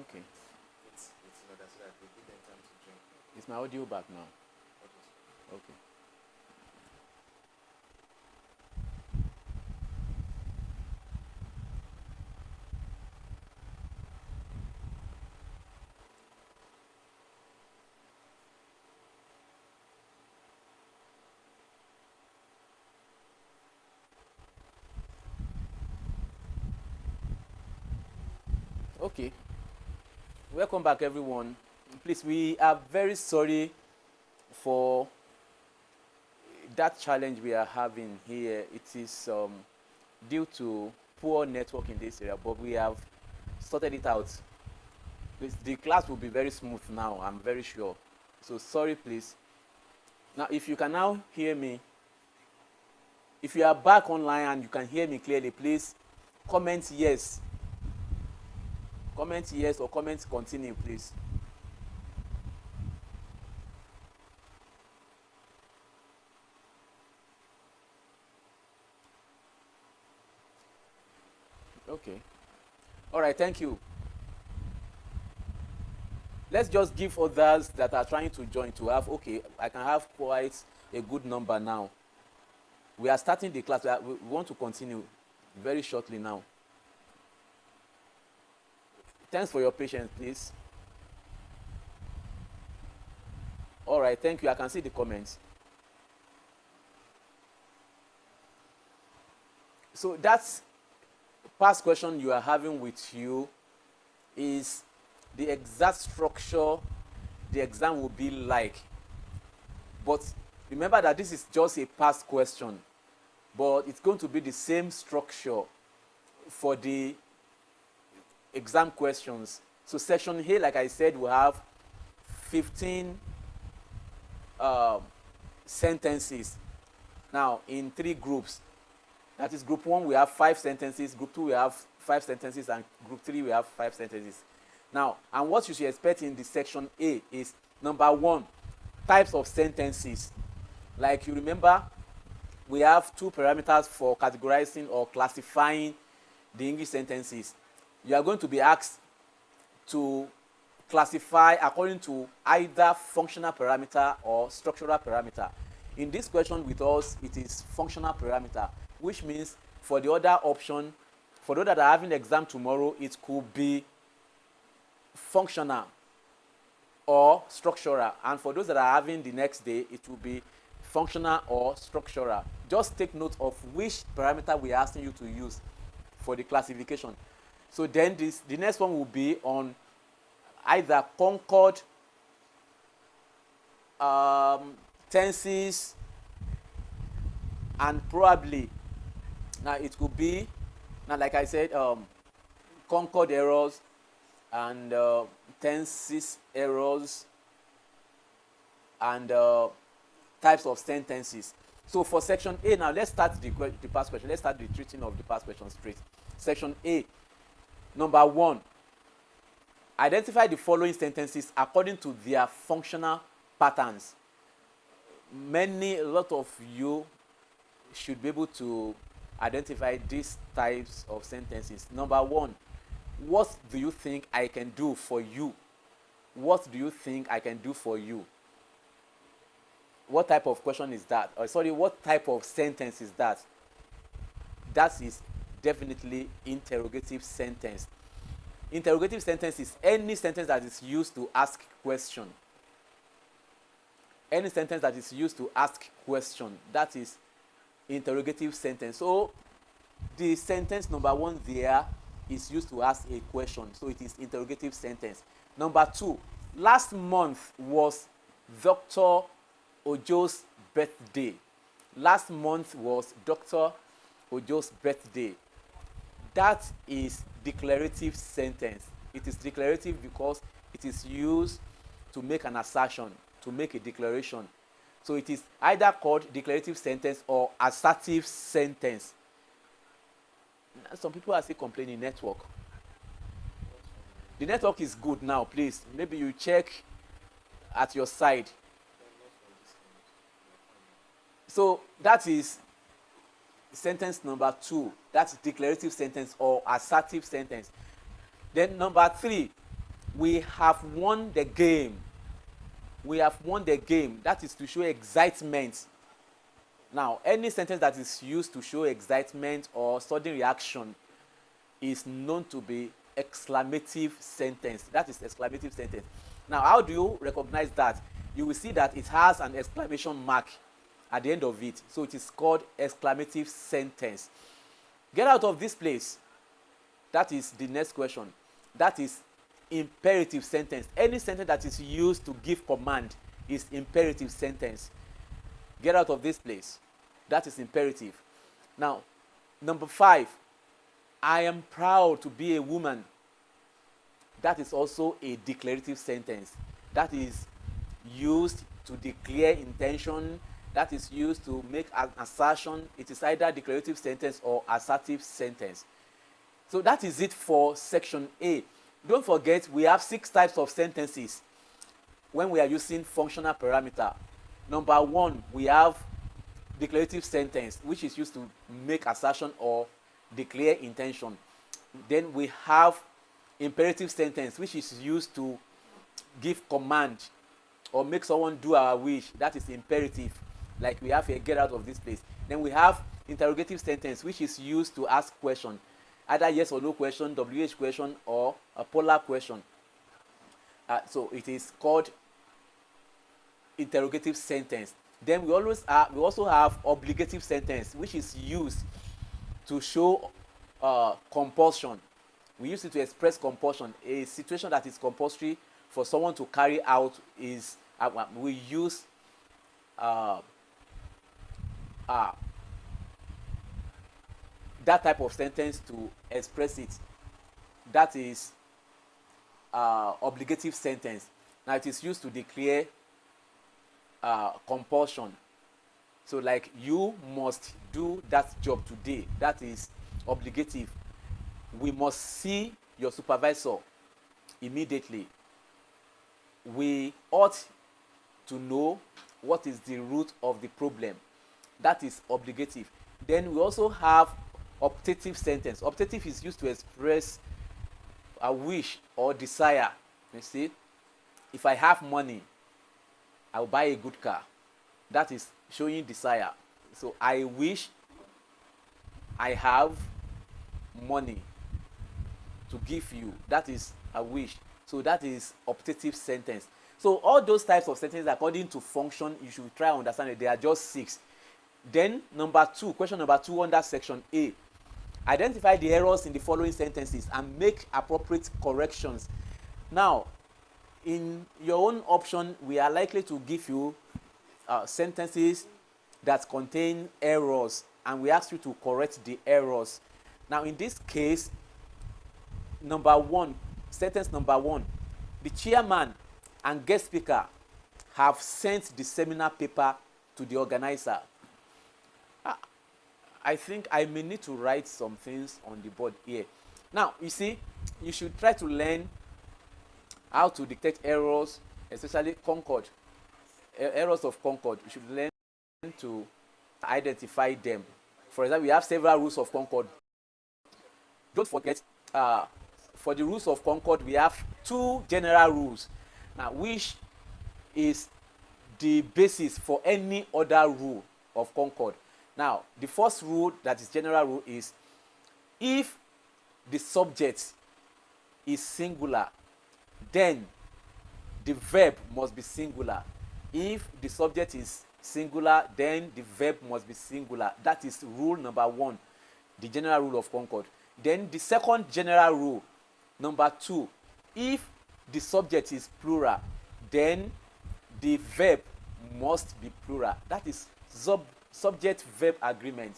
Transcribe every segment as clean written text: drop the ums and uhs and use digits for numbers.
Okay. It's in order so that we give them time to join. Is my audio back now? Okay. Okay. Welcome back, everyone. Please, we are very sorry for that challenge we are having here. It is due to poor network in this area, but we have sorted it out. The class will be very smooth now, I'm very sure. So sorry, please. Now, if you can now hear me, if you are back online and you can hear me clearly, please comment yes. Comment yes or comment continue, please. Okay. All right, thank you. Let's just give others that are trying to join to have, okay, I can have quite a good number now. We are starting the class. We want to continue very shortly now. Thanks for your patience, please. All right, thank you. I can see the comments. So that's past question you are having with you is the exact structure the exam will be like. But remember that this is just a past question, but it's going to be the same structure for the exam questions. So section A, like I said, will have 15 sentences. Now, in 3 groups. That is, group 1, we have 5 sentences, group 2, we have 5 sentences, and group 3, we have 5 sentences. Now, and what you should expect in the section A is, number 1, types of sentences. Like you remember, we have 2 parameters for categorizing or classifying the English sentences. You are going to be asked to classify according to either functional parameter or structural parameter. In this question with us, it is functional parameter, which means for the other option, for those that are having the exam tomorrow, it could be functional or structural, and for those that are having the next day, it will be functional or structural. Just take note of which parameter we are asking you to use for the classification. So then the next one will be on either concord tenses, and probably, now it could be, now like I said, concord errors and tenses errors and types of sentences. So for section A, now let's start the past question. Let's start the treating of the past question straight. Section A, number 1, identify the following sentences according to their functional patterns. A lot of you should be able to identify these types of sentences. Number 1, what do you think I can do for you? What do you think I can do for you? What type of question is that? What type of sentence is that? That is definitely interrogative sentence. Interrogative sentence is any sentence that is used to ask question. Any sentence that is used to ask question, that is interrogative sentence. So the sentence number 1 there is used to ask a question, so it is interrogative sentence. Number 2, last month was Dr. Ojo's birthday. Last month was Dr. Ojo's birthday. That is declarative sentence. It is declarative because it is used to make an assertion, to make a declaration. So it is either called declarative sentence or assertive sentence. Some people are still complaining network. The network is good now, please. Maybe you check at your side. So that is sentence number 2. That's declarative sentence or assertive sentence. Then number 3, we have won the game. We have won the game. That is to show excitement. Now, any sentence that is used to show excitement or sudden reaction is known to be exclamative sentence. That is exclamative sentence. Now, how do you recognize that? You will see that it has an exclamation mark at the end of it. So it is called exclamative sentence. Get out of this place. That is the next question. That is imperative sentence. Any sentence that is used to give command is imperative sentence. Get out of this place. That is imperative. Now, number 5, I am proud to be a woman. That is also a declarative sentence. That is used to declare intention. That is used to make an assertion. It is either declarative sentence or assertive sentence. So that is it for section A. Don't forget, we have 6 types of sentences when we are using functional parameter. Number 1, we have declarative sentence, which is used to make assertion or declare intention. Then we have imperative sentence, which is used to give command or make someone do our wish. That is imperative, like we have here, get out of this place. Then we have interrogative sentence, which is used to ask question, either yes or no question, WH question, or a polar question. So it is called interrogative sentence. Then we also have obligative sentence, which is used to show compulsion. We use it to express compulsion. A situation that is compulsory for someone to carry out is we use that type of sentence to express it. That is obligative sentence. Now it is used to declare compulsion. So like, you must do that job today. That is obligative. We must see your supervisor immediately. We ought to know what is the root of the problem. That is obligative. Then we also have optative sentence. Optative is used to express a wish or desire. You see, if I have money, I will buy a good car. That is showing desire. So I wish I have money to give you. That is a wish. So that is optative sentence. So all those types of sentences, according to function, you should try to understand it. There are just 6. Then number 2, question number 2 under section A. Identify the errors in the following sentences and make appropriate corrections. Now, in your own option, we are likely to give you sentences that contain errors, and we ask you to correct the errors. Now, in this case, number 1, sentence number 1, the chairman and guest speaker have sent the seminar paper to the organizer. I think I may need to write some things on the board here. Now, you see, you should try to learn how to detect errors, especially Concord. Errors of Concord. You should learn to identify them. For example, we have several rules of Concord. Don't forget, for the rules of Concord, we have 2 general rules, now, which is the basis for any other rule of Concord. Now, the first rule, that is general rule, is if the subject is singular, then the verb must be singular. If the subject is singular, then the verb must be singular. That is rule number 1, the general rule of Concord. Then the second general rule, number 2, if the subject is plural, then the verb must be plural. That is subject-verb agreement.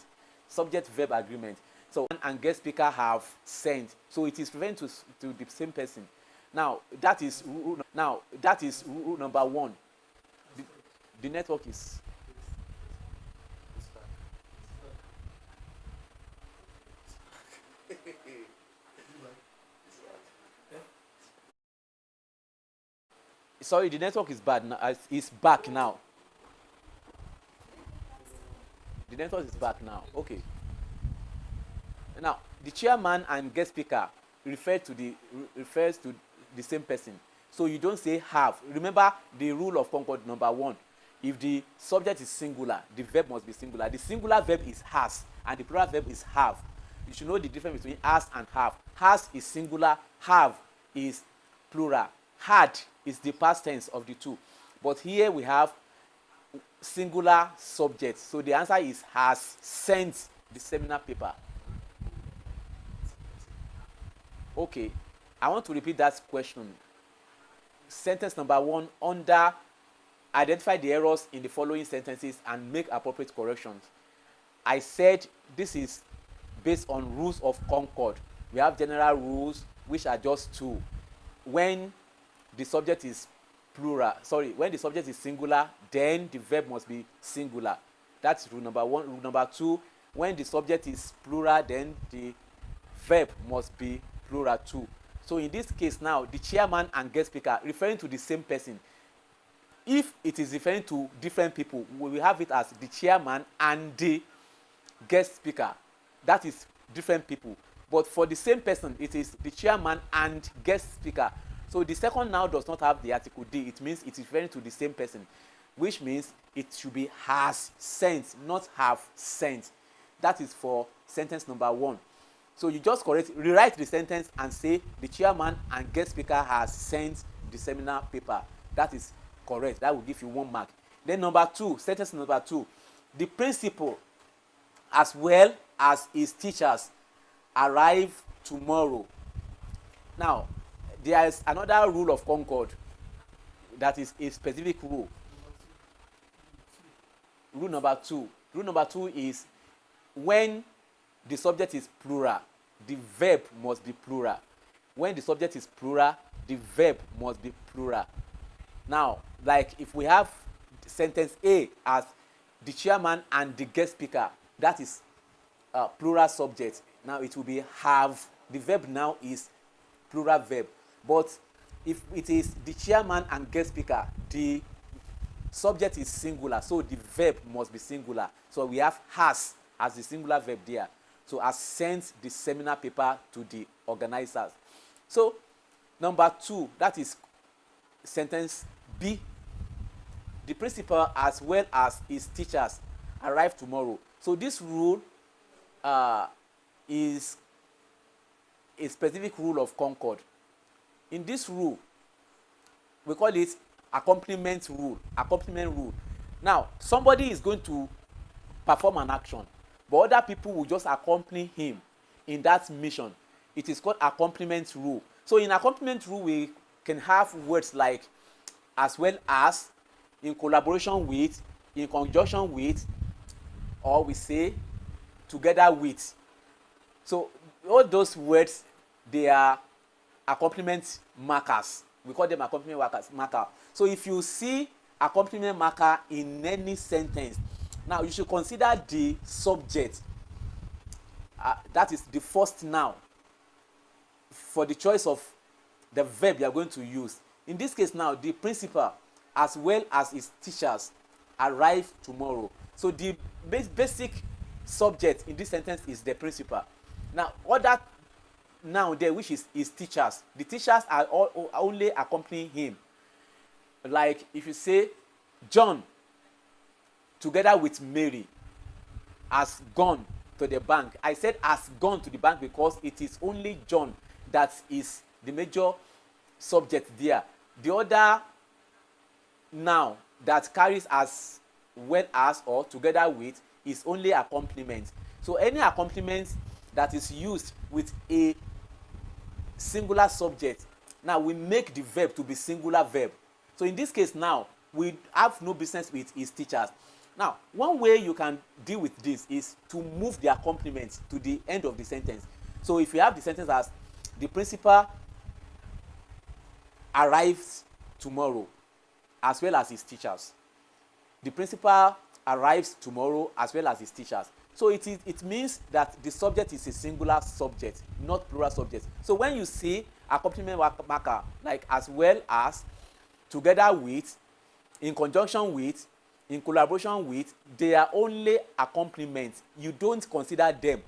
Subject-verb agreement. So, and guest speaker have sent. So it is referring to the same person. Now, that is rule number 1. The network is... Sorry, the network is bad now. It's back now. The network is back now. Okay. Now, the chairman and guest speaker refers to the same person. So you don't say have. Remember the rule of concord number 1. If the subject is singular, the verb must be singular. The singular verb is has, and the plural verb is have. You should know the difference between has and have. Has is singular, have is plural. Had is the past tense of the two. But here we have singular subject. So the answer is has sent the seminar paper. Okay, I want to repeat that question. Sentence number 1, under identify the errors in the following sentences and make appropriate corrections. I said this is based on rules of concord. We have general rules which are just 2. When the subject is plural, when the subject is singular, then the verb must be singular. That's rule number 1. Rule number 2, when the subject is plural, then the verb must be plural too. So in this case now, the chairman and guest speaker referring to the same person. If it is referring to different people, we will have it as the chairman and the guest speaker. That is different people. But for the same person, it is the chairman and guest speaker. So the second now does not have the article D. It means it is referring to the same person, which means it should be has sent, not have sent. That is for sentence number 1. So you just rewrite the sentence and say the chairman and guest speaker has sent the seminar paper. That is correct. That will give you 1 mark. Then number 2, sentence number 2, the principal as well as his teachers arrive tomorrow. Now, there is another rule of concord that is a specific rule. Rule number 2. Rule number 2 is when the subject is plural, the verb must be plural. When the subject is plural, the verb must be plural. Now, like if we have sentence A as the chairman and the guest speaker, that is plural subject. Now it will be have. The verb now is plural verb. But if it is the chairman and guest speaker, the subject is singular, so the verb must be singular. So we have has as the singular verb there. So has sent the seminar paper to the organizers. So number 2, that is sentence B. The principal as well as his teachers arrive tomorrow. So this rule is a specific rule of concord. In this rule, we call it accompaniment rule. Accompaniment rule. Now, somebody is going to perform an action, but other people will just accompany him in that mission. It is called accompaniment rule. So in accompaniment rule, we can have words like as well as, in collaboration with, in conjunction with, or we say together with. So all those words, they are accompaniment markers. We call them accompaniment marker. So if you see accompaniment marker in any sentence, now you should consider the subject. That is the first noun for the choice of the verb you are going to use. In this case now, the principal as well as his teachers arrive tomorrow. So the basic subject in this sentence is the principal. Now other noun there, which is his teachers. The teachers are only accompanying him. Like if you say John together with Mary has gone to the bank. I said has gone to the bank because it is only John that is the major subject there. The other noun that carries as well as or together with is only accompaniment. So any accompaniment that is used with a singular subject, now we make the verb to be singular verb. So in this case now, we have no business with his teachers. Now, one way you can deal with this is to move the accompaniment to the end of the sentence. So if you have the sentence as the principal arrives tomorrow as well as his teachers. The principal arrives tomorrow as well as his teachers. So it means that the subject is a singular subject, not plural subject. So when you see accompaniment marker like as well as, together with, in conjunction with, in collaboration with, they are only accompaniments. You don't consider them.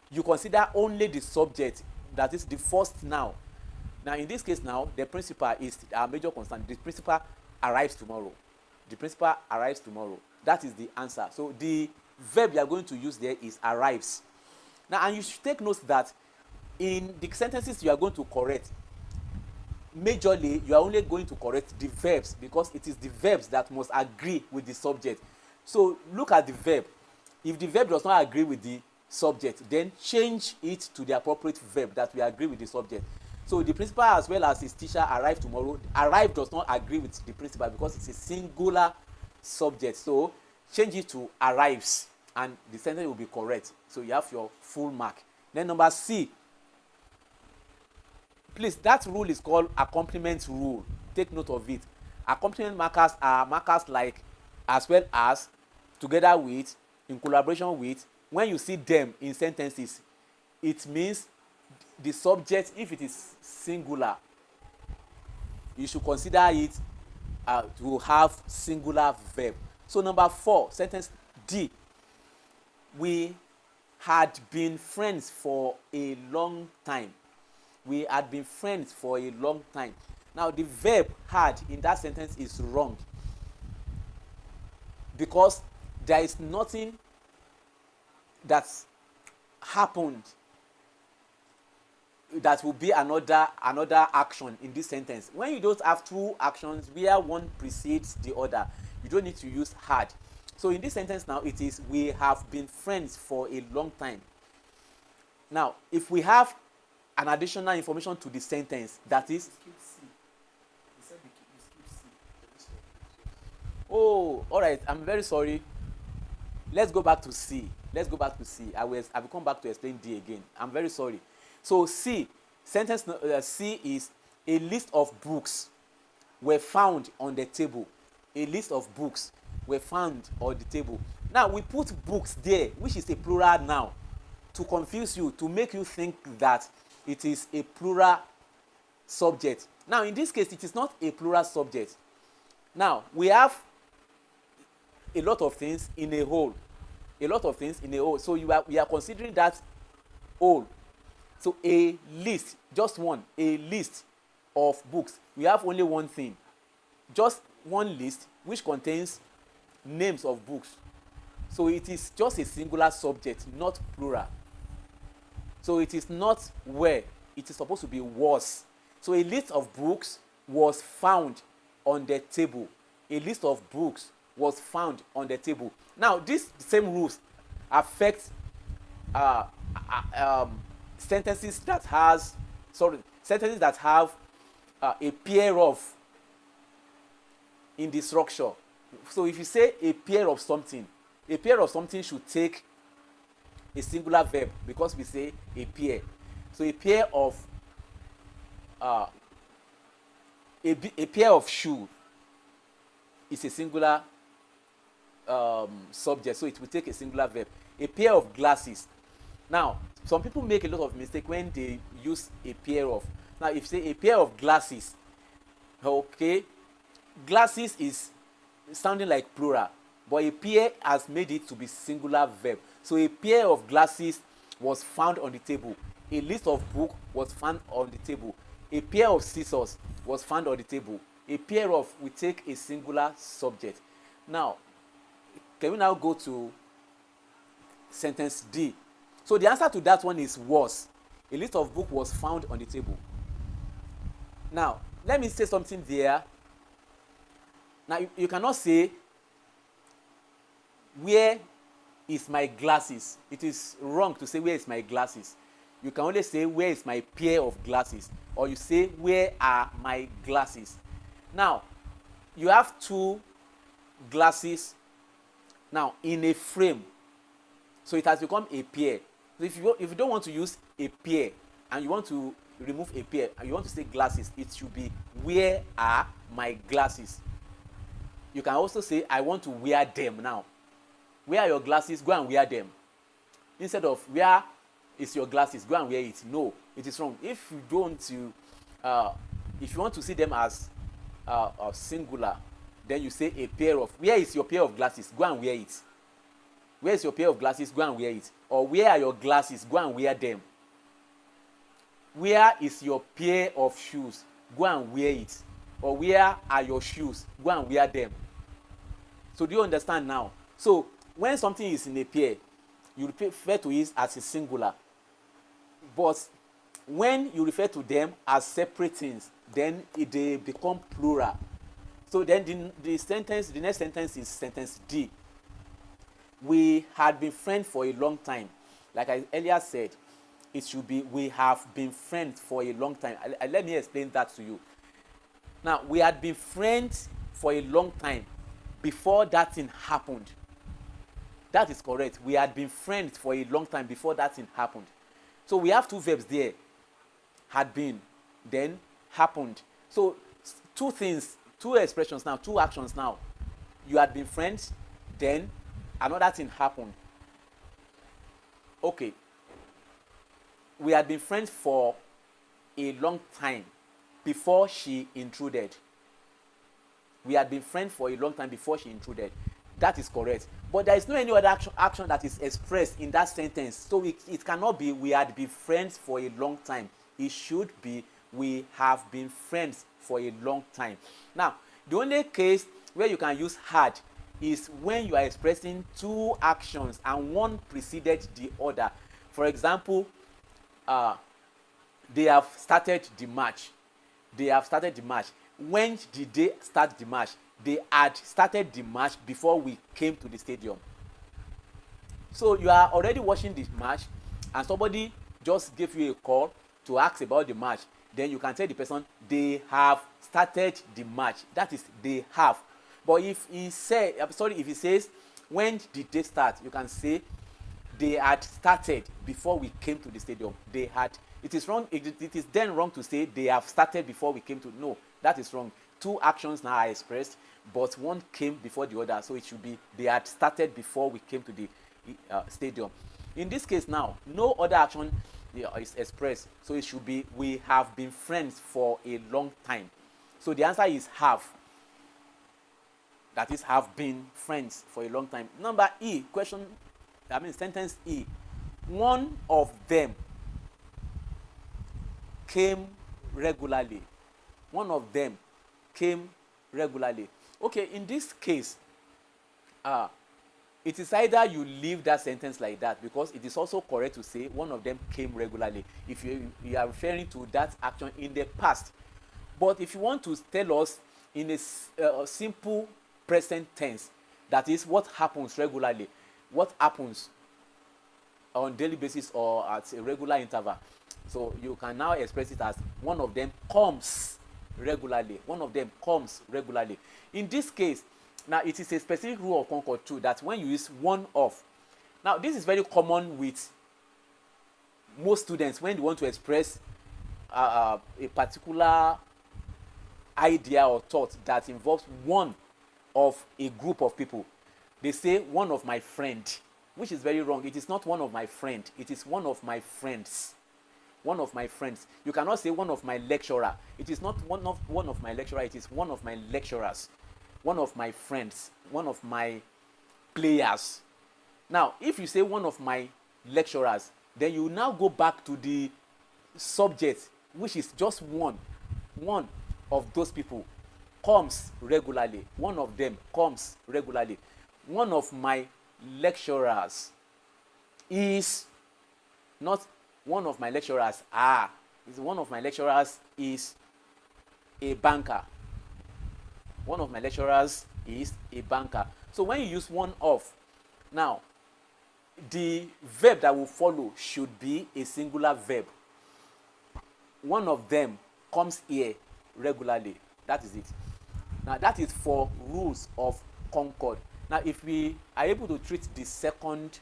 You consider only the subject, that is the first noun. Now, in this case now, the principal is our major concern. The principal arrives tomorrow. The principal arrives tomorrow. That is the answer. So the verb you are going to use there is arrives. Now, and you should take note that in the sentences you are going to correct, majorly you are only going to correct the verbs, because it is the verbs that must agree with the subject. So look at the verb. If the verb does not agree with the subject, then change it to the appropriate verb that will agree with the subject. So the principal as well as his teacher arrive tomorrow. Arrive does not agree with the principal because it's a singular subject. So change it to arrives and the sentence will be correct. So you have your full mark. Then number C. Please, that rule is called accompaniment rule. Take note of it. Accompaniment markers are markers like as well as, together with, in collaboration with. When you see them in sentences, it means the subject, if it is singular, you should consider it to have singular verb. So number 4, sentence D. We had been friends for a long time. We had been friends for a long time. Now the verb had in that sentence is wrong, because there is nothing that's happened that will be another action in this sentence. When you don't have two actions where one precedes the other, you don't need to use had. So in this sentence now, it is we have been friends for a long time. Now, if we have an additional information to the sentence, that is, oh, all right, I'm very sorry. Let's go back to C. Let's go back to C. I will come back to explain D again. I'm very sorry. So C, sentence C is a list of books were found on the table. A list of books were found on the table. Now we put books there, which is a plural now, to confuse you, to make you think that it is a plural subject. Now in this case, it is not a plural subject. Now we have a lot of things in a whole. A lot of things in a whole. So we are considering that whole. So a list, just one, a list of books. We have only one thing, just one list which contains names of books. So it is just a singular subject, not plural. So it is not where, it is supposed to be was. So a list of books was found on the table. A list of books was found on the table. Now these same rules affect sentences that have a pair of in the structure. So if you say a pair of something should take a singular verb, because we say a pair. So a pair of shoe is a singular subject, so it will take a singular verb. A pair of glasses. Now some people make a lot of mistake when they use a pair of. Now if you say a pair of glasses, okay, glasses is sounding like plural, but a pair has made it to be singular verb. So a pair of glasses was found on the table. A list of books was found on the table. A pair of scissors was found on the table. A pair of will take a singular subject. Now can we now go to sentence D? So the answer to that one is was. A list of books was found on the table. Now let me say something there. Now you cannot say where is my glasses. It is wrong to say where is my glasses. You can only say where is my pair of glasses, or you say where are my glasses. Now you have two glasses now in a frame, so it has become a pair. So if you don't want to use a pair and you want to remove a pair and you want to say glasses, it should be where are my glasses. You can also say I want to wear them now. Where are your glasses? Go and wear them. Instead of where is your glasses? Go and wear it. No, it is wrong. If you want to see them as singular, then you say a pair of. Where is your pair of glasses? Go and wear it. Where is your pair of glasses? Go and wear it. Or where are your glasses? Go and wear them. Where is your pair of shoes? Go and wear it. Or where are your shoes? Go and wear them. So do you understand now? So when something is in a pair, you refer to it as a singular. But when you refer to them as separate things, then they become plural. So then the next sentence is sentence D. We had been friends for a long time. Like I earlier said, it should be we have been friends for a long time. Let me explain that to you. Now, we had been friends for a long time before that thing happened. That is correct. We had been friends for a long time before that thing happened. So we have two verbs there. Had been, then happened. So two things, two expressions now, two actions now. You had been friends, then another thing happened. Okay. We had been friends for a long time before she intruded. We had been friends for a long time before she intruded. That is correct. But there is no any other action that is expressed in that sentence. So it cannot be we had been friends for a long time. It should be we have been friends for a long time. Now, the only case where you can use had is when you are expressing two actions and one preceded the other. For example, they have started the match. They have started the match. When did they start the match? They had started the match before we came to the stadium. So you are already watching the match and somebody just gave you a call to ask about the match. Then you can tell the person they have started the match. That is, they have. But if he says when did they start, you can say they had started before we came to the stadium. They had. It is wrong. It is then wrong to say they have started before we came to. No, that is wrong. Two actions now are expressed, but one came before the other. So it should be they had started before we came to the stadium. In this case now, no other action is expressed. So it should be we have been friends for a long time. So the answer is have. That is, have been friends for a long time. Number E, sentence E. One of them came regularly. One of them came regularly. Okay, in this case, it is either you leave that sentence like that, because it is also correct to say one of them came regularly if you are referring to that action in the past. But if you want to tell us in a simple present tense, that is what happens regularly, what happens on daily basis or at a regular interval, so you can now express it as one of them comes regularly. One of them comes regularly. In this case, now it is a specific rule of Concord too, that when you use one of, now this is very common with most students when they want to express a particular idea or thought that involves one of a group of people. They say one of my friend, which is very wrong. It is not one of my friend. It is one of my friends. One of my friends. You cannot say one of my lecturer. It is not one of my lecturer. It is one of my lecturers. One of my friends. One of my players. Now, if you say one of my lecturers, then you now go back to the subject, which is just one of those people comes regularly. One of them comes regularly. One of my lecturers is not one of my lecturers are. One of my lecturers is a banker. One of my lecturers is a banker. So when you use one of, now the verb that will follow should be a singular verb. One of them comes here regularly. That is it. Now that is for rules of Concord. Now if we are able to treat the second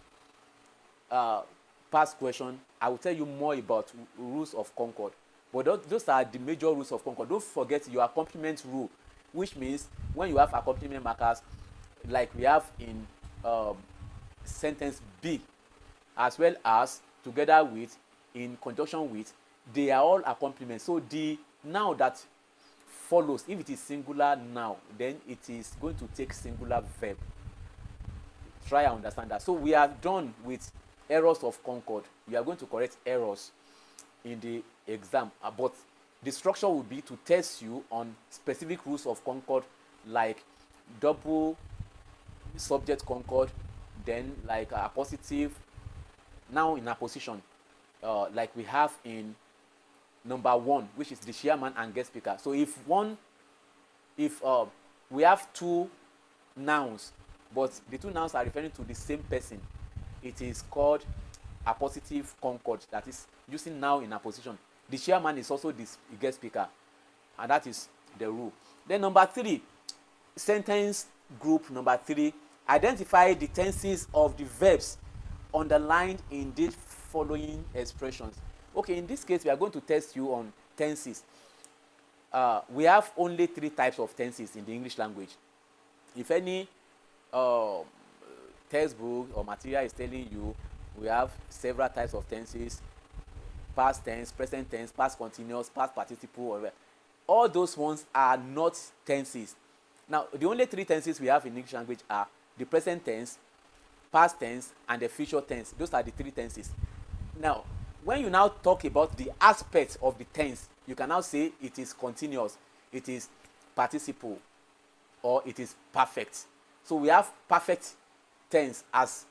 past question, I will tell you more about rules of Concord. But those are the major rules of Concord. Don't forget your accompaniment rule, which means when you have accompaniment markers, like we have in sentence B, as well as together with, in conjunction with, they are all accompaniments. So the noun that follows, if it is singular noun, then it is going to take singular verb. Try and understand that. So we are done with errors of Concord. We are going to correct errors in the exam, but the structure will be to test you on specific rules of concord, like double subject concord, then like appositive, now in apposition, like we have in number 1, which is the chairman and guest speaker. So if we have two nouns, but the two nouns are referring to the same person, it is called appositive concord, that is using now in apposition. The chairman is also the guest speaker, and that is the rule. Then number 3, sentence group number 3, identify the tenses of the verbs underlined in these following expressions. Okay, in this case, we are going to test you on tenses. We have only 3 types of tenses in the English language. If any textbook or material is telling you we have several types of tenses: past tense, present tense, past continuous, past participle, whatever. All those ones are not tenses. Now, the only 3 tenses we have in English language are the present tense, past tense, and the future tense. Those are the 3 tenses. Now, when you now talk about the aspect of the tense, you can now say it is continuous, it is participle, or it is perfect. So we have perfect tense as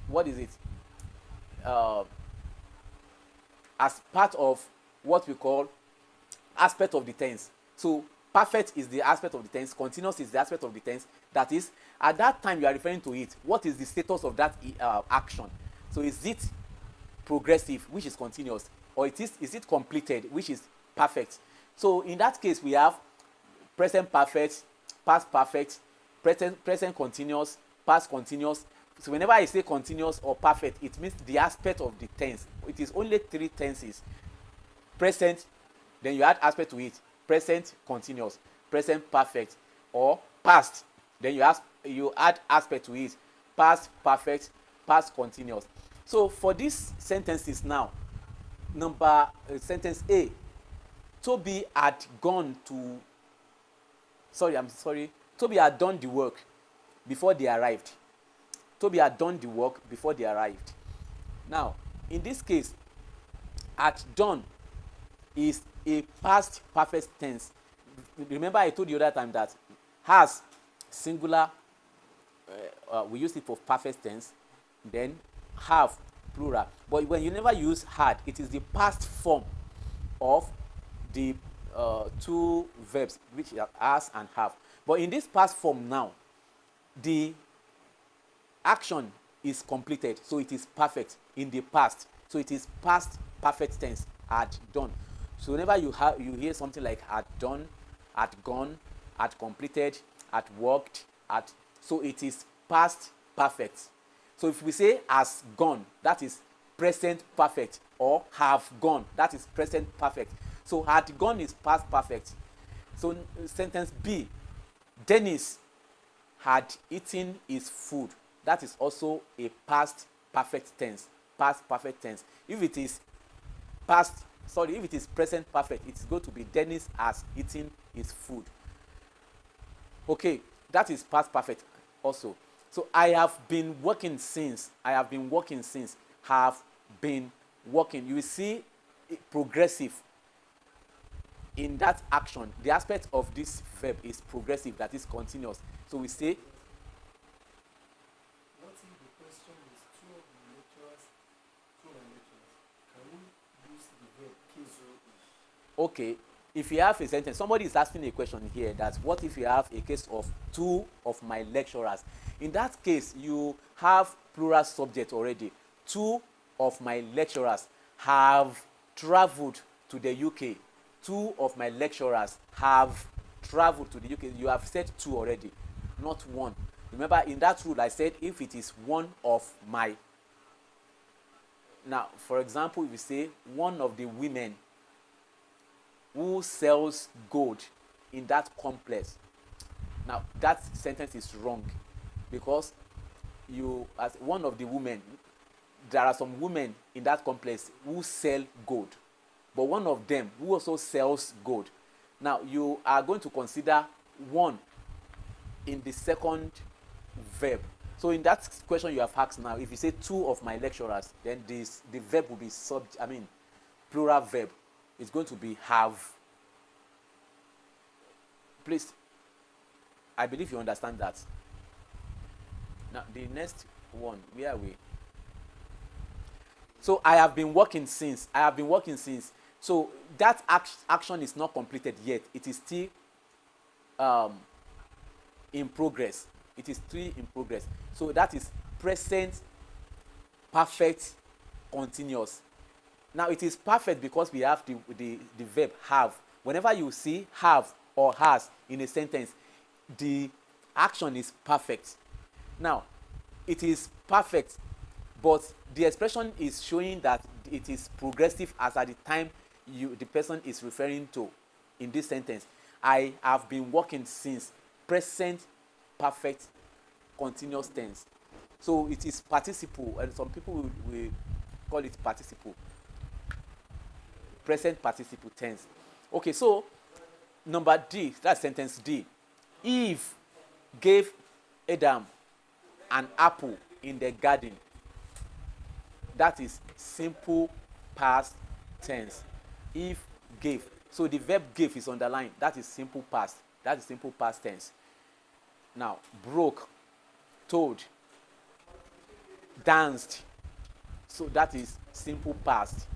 what is it? As part of what we call aspect of the tense. So perfect is the aspect of the tense, continuous is the aspect of the tense. That is, at that time you are referring to it, what is the status of that action? So is it progressive, which is continuous, or is it completed, which is perfect? So in that case, we have present perfect, past perfect, present continuous, past continuous. So whenever I say continuous or perfect, it means the aspect of the tense. It is only 3 tenses: present, then you add aspect to it, present continuous, present perfect, or past, then you add aspect to it, past perfect, past continuous. So for these sentences now, sentence A, Toby had done the work before they arrived. Toby had done the work before they arrived. Now, in this case, had done is a past perfect tense. Remember I told you the other time that has, singular, we use it for perfect tense, then have, plural. But when you never use had, it is the past form of the 2 verbs, which are has and have. But in this past form now, the action is completed, so it is perfect in the past. So it is past perfect tense, had done. So whenever you hear something like had done, had gone, had completed, had worked, so it is past perfect. So if we say has gone, that is present perfect, or have gone, that is present perfect. So had gone is past perfect. So sentence B, Dennis had eaten his food. That is also a past perfect tense. Past perfect tense. If it is present perfect, it's going to be Dennis has eaten his food. Okay, that is past perfect also. So I have been working since. Have been working. You will see progressive in that action. The aspect of this verb is progressive, that is continuous. So we say, what if the question is two of my lecturers? Can we use the verb case? Okay, if you have a sentence, somebody is asking a question here that what if you have a case of 2 of my lecturers? In that case, you have plural subject already. 2 of my lecturers have traveled to the UK. 2 of my lecturers have traveled to the UK. You have said 2 already, not 1. Remember, in that rule, I said if it is 1 of my. Now, for example, if you say one of the women who sells gold in that complex. Now, that sentence is wrong, because you, as one of the women, there are some women in that complex who sell gold, but one of them who also sells gold. Now, you are going to consider 1 in the second verb. So in that question you have asked now, if you say two of my lecturers, then the verb will be plural verb. It's going to be have. Please, I believe you understand that. Now the next one, where are we? So I have been working since. So that action is not completed yet. It is still in progress. It is still in progress. So that is present perfect continuous. Now it is perfect because we have the verb have. Whenever you see have or has in a sentence, the action is perfect. Now it is perfect, but the expression is showing that it is progressive as at the time the person is referring to in this sentence. I have been working since, present perfect continuous tense. So it is participle, and some people will call it participle, present participle tense. Okay, so number D, that's sentence D. Eve gave Adam an apple in the garden. That is simple past tense. Eve gave. So the verb gave is underlined. That is simple past. That is simple past tense. Now, broke, told, danced. So that is simple past.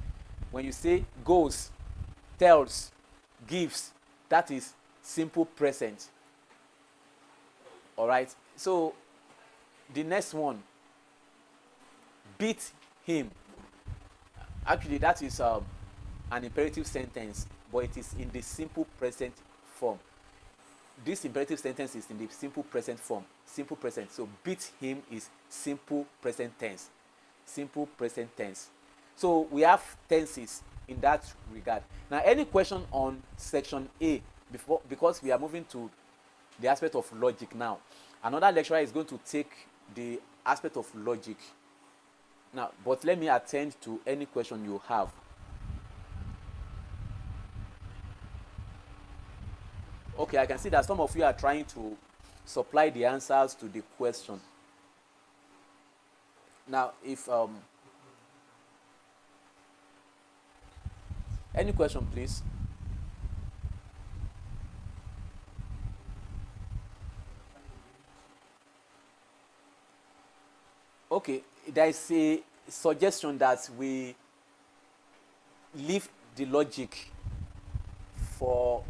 When you say goes, tells, gives, that is simple present. All right. So the next one, beat him. Actually, that is an imperative sentence, but it is in the simple present form. This imperative sentence is in the simple present form. Simple present. So beat him is simple present tense. Simple present tense. So we have tenses in that regard. Now, any question on section A, because we are moving to the aspect of logic now. Another lecturer is going to take the aspect of logic. Now, but let me attend to any question you have. Okay, I can see that some of you are trying to supply the answers to the question. Now, if any question, please. Okay, there is a suggestion that we leave the logic for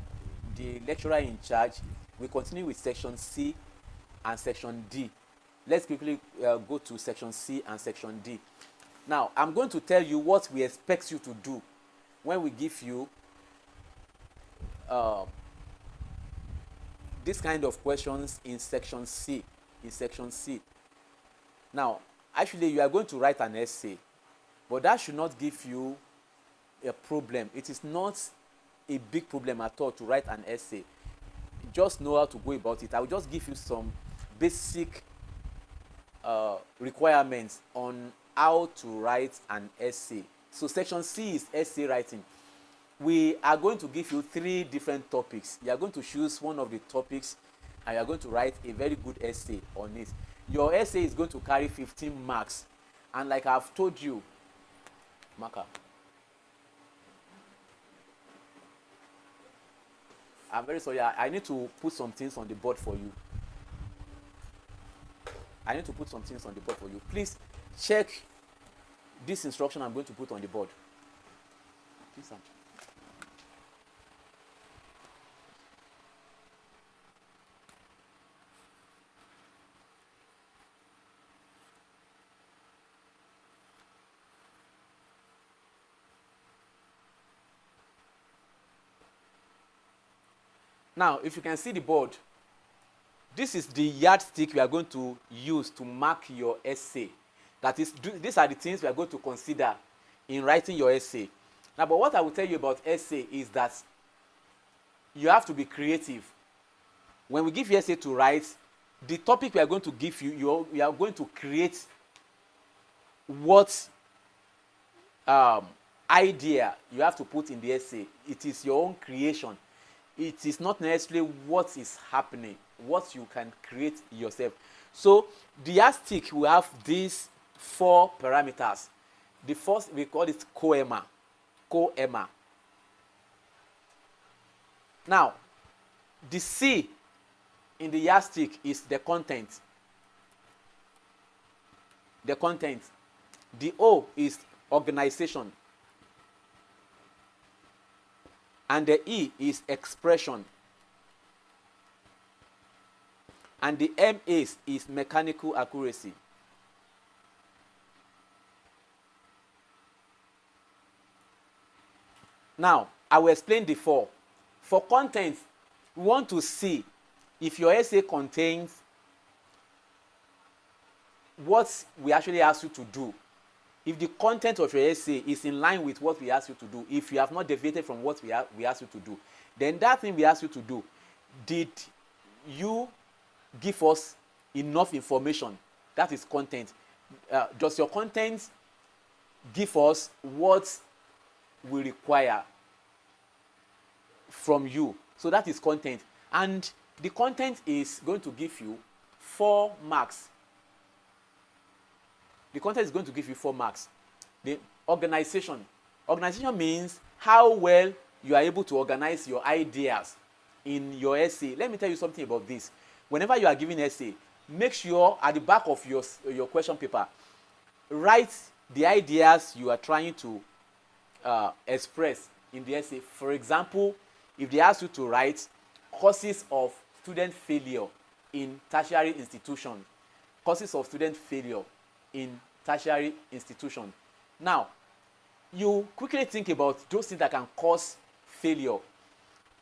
the lecturer in charge. We continue with section C and section D. Let's quickly go to section C and section D. Now, I'm going to tell you what we expect you to do when we give you this kind of questions in section C. In section C. Now, actually, you are going to write an essay, but that should not give you a problem. It is not a big problem at all to write an essay. Just know how to go about it. I will just give you some basic requirements on how to write an essay. So section C is essay writing. We are going to give you 3 different topics. You are going to choose one of the topics and you are going to write a very good essay on it. Your essay is going to carry 15 marks. And like I've told you, marker. I'm very sorry. I need to put some things on the board for you. Please check this instruction I'm going to put on the board. Please, sir. Now, if you can see the board, this is the yardstick we are going to use to mark your essay. That is, these are the things we are going to consider in writing your essay. Now, but what I will tell you about essay is that you have to be creative. When we give you essay to write, the topic we are going to give you, you are going to create what idea you have to put in the essay. It is your own creation. It is not necessarily what is happening, what you can create yourself. So the yardstick will have these 4 parameters. The first, we call it coema. Coema. Now, the C in the yardstick is the content. The content. The O is organization. And the E is expression. And the M is mechanical accuracy. Now, I will explain the 4. For content, we want to see if your essay contains what we actually ask you to do. If the content of your essay is in line with what we ask you to do, if you have not deviated from what we ask you to do, then that thing we ask you to do, did you give us enough information? That is content. Does your content give us what we require from you? So that is content. And the content is going to give you 4 marks. The content is going to give you 4 marks. The organization. Organization means how well you are able to organize your ideas in your essay. Let me tell you something about this. Whenever you are giving essay, make sure at the back of your question paper, write the ideas you are trying to express in the essay. For example, if they ask you to write causes of student failure in tertiary institutions, causes of student failure in tertiary institution. Now, you quickly think about those things that can cause failure.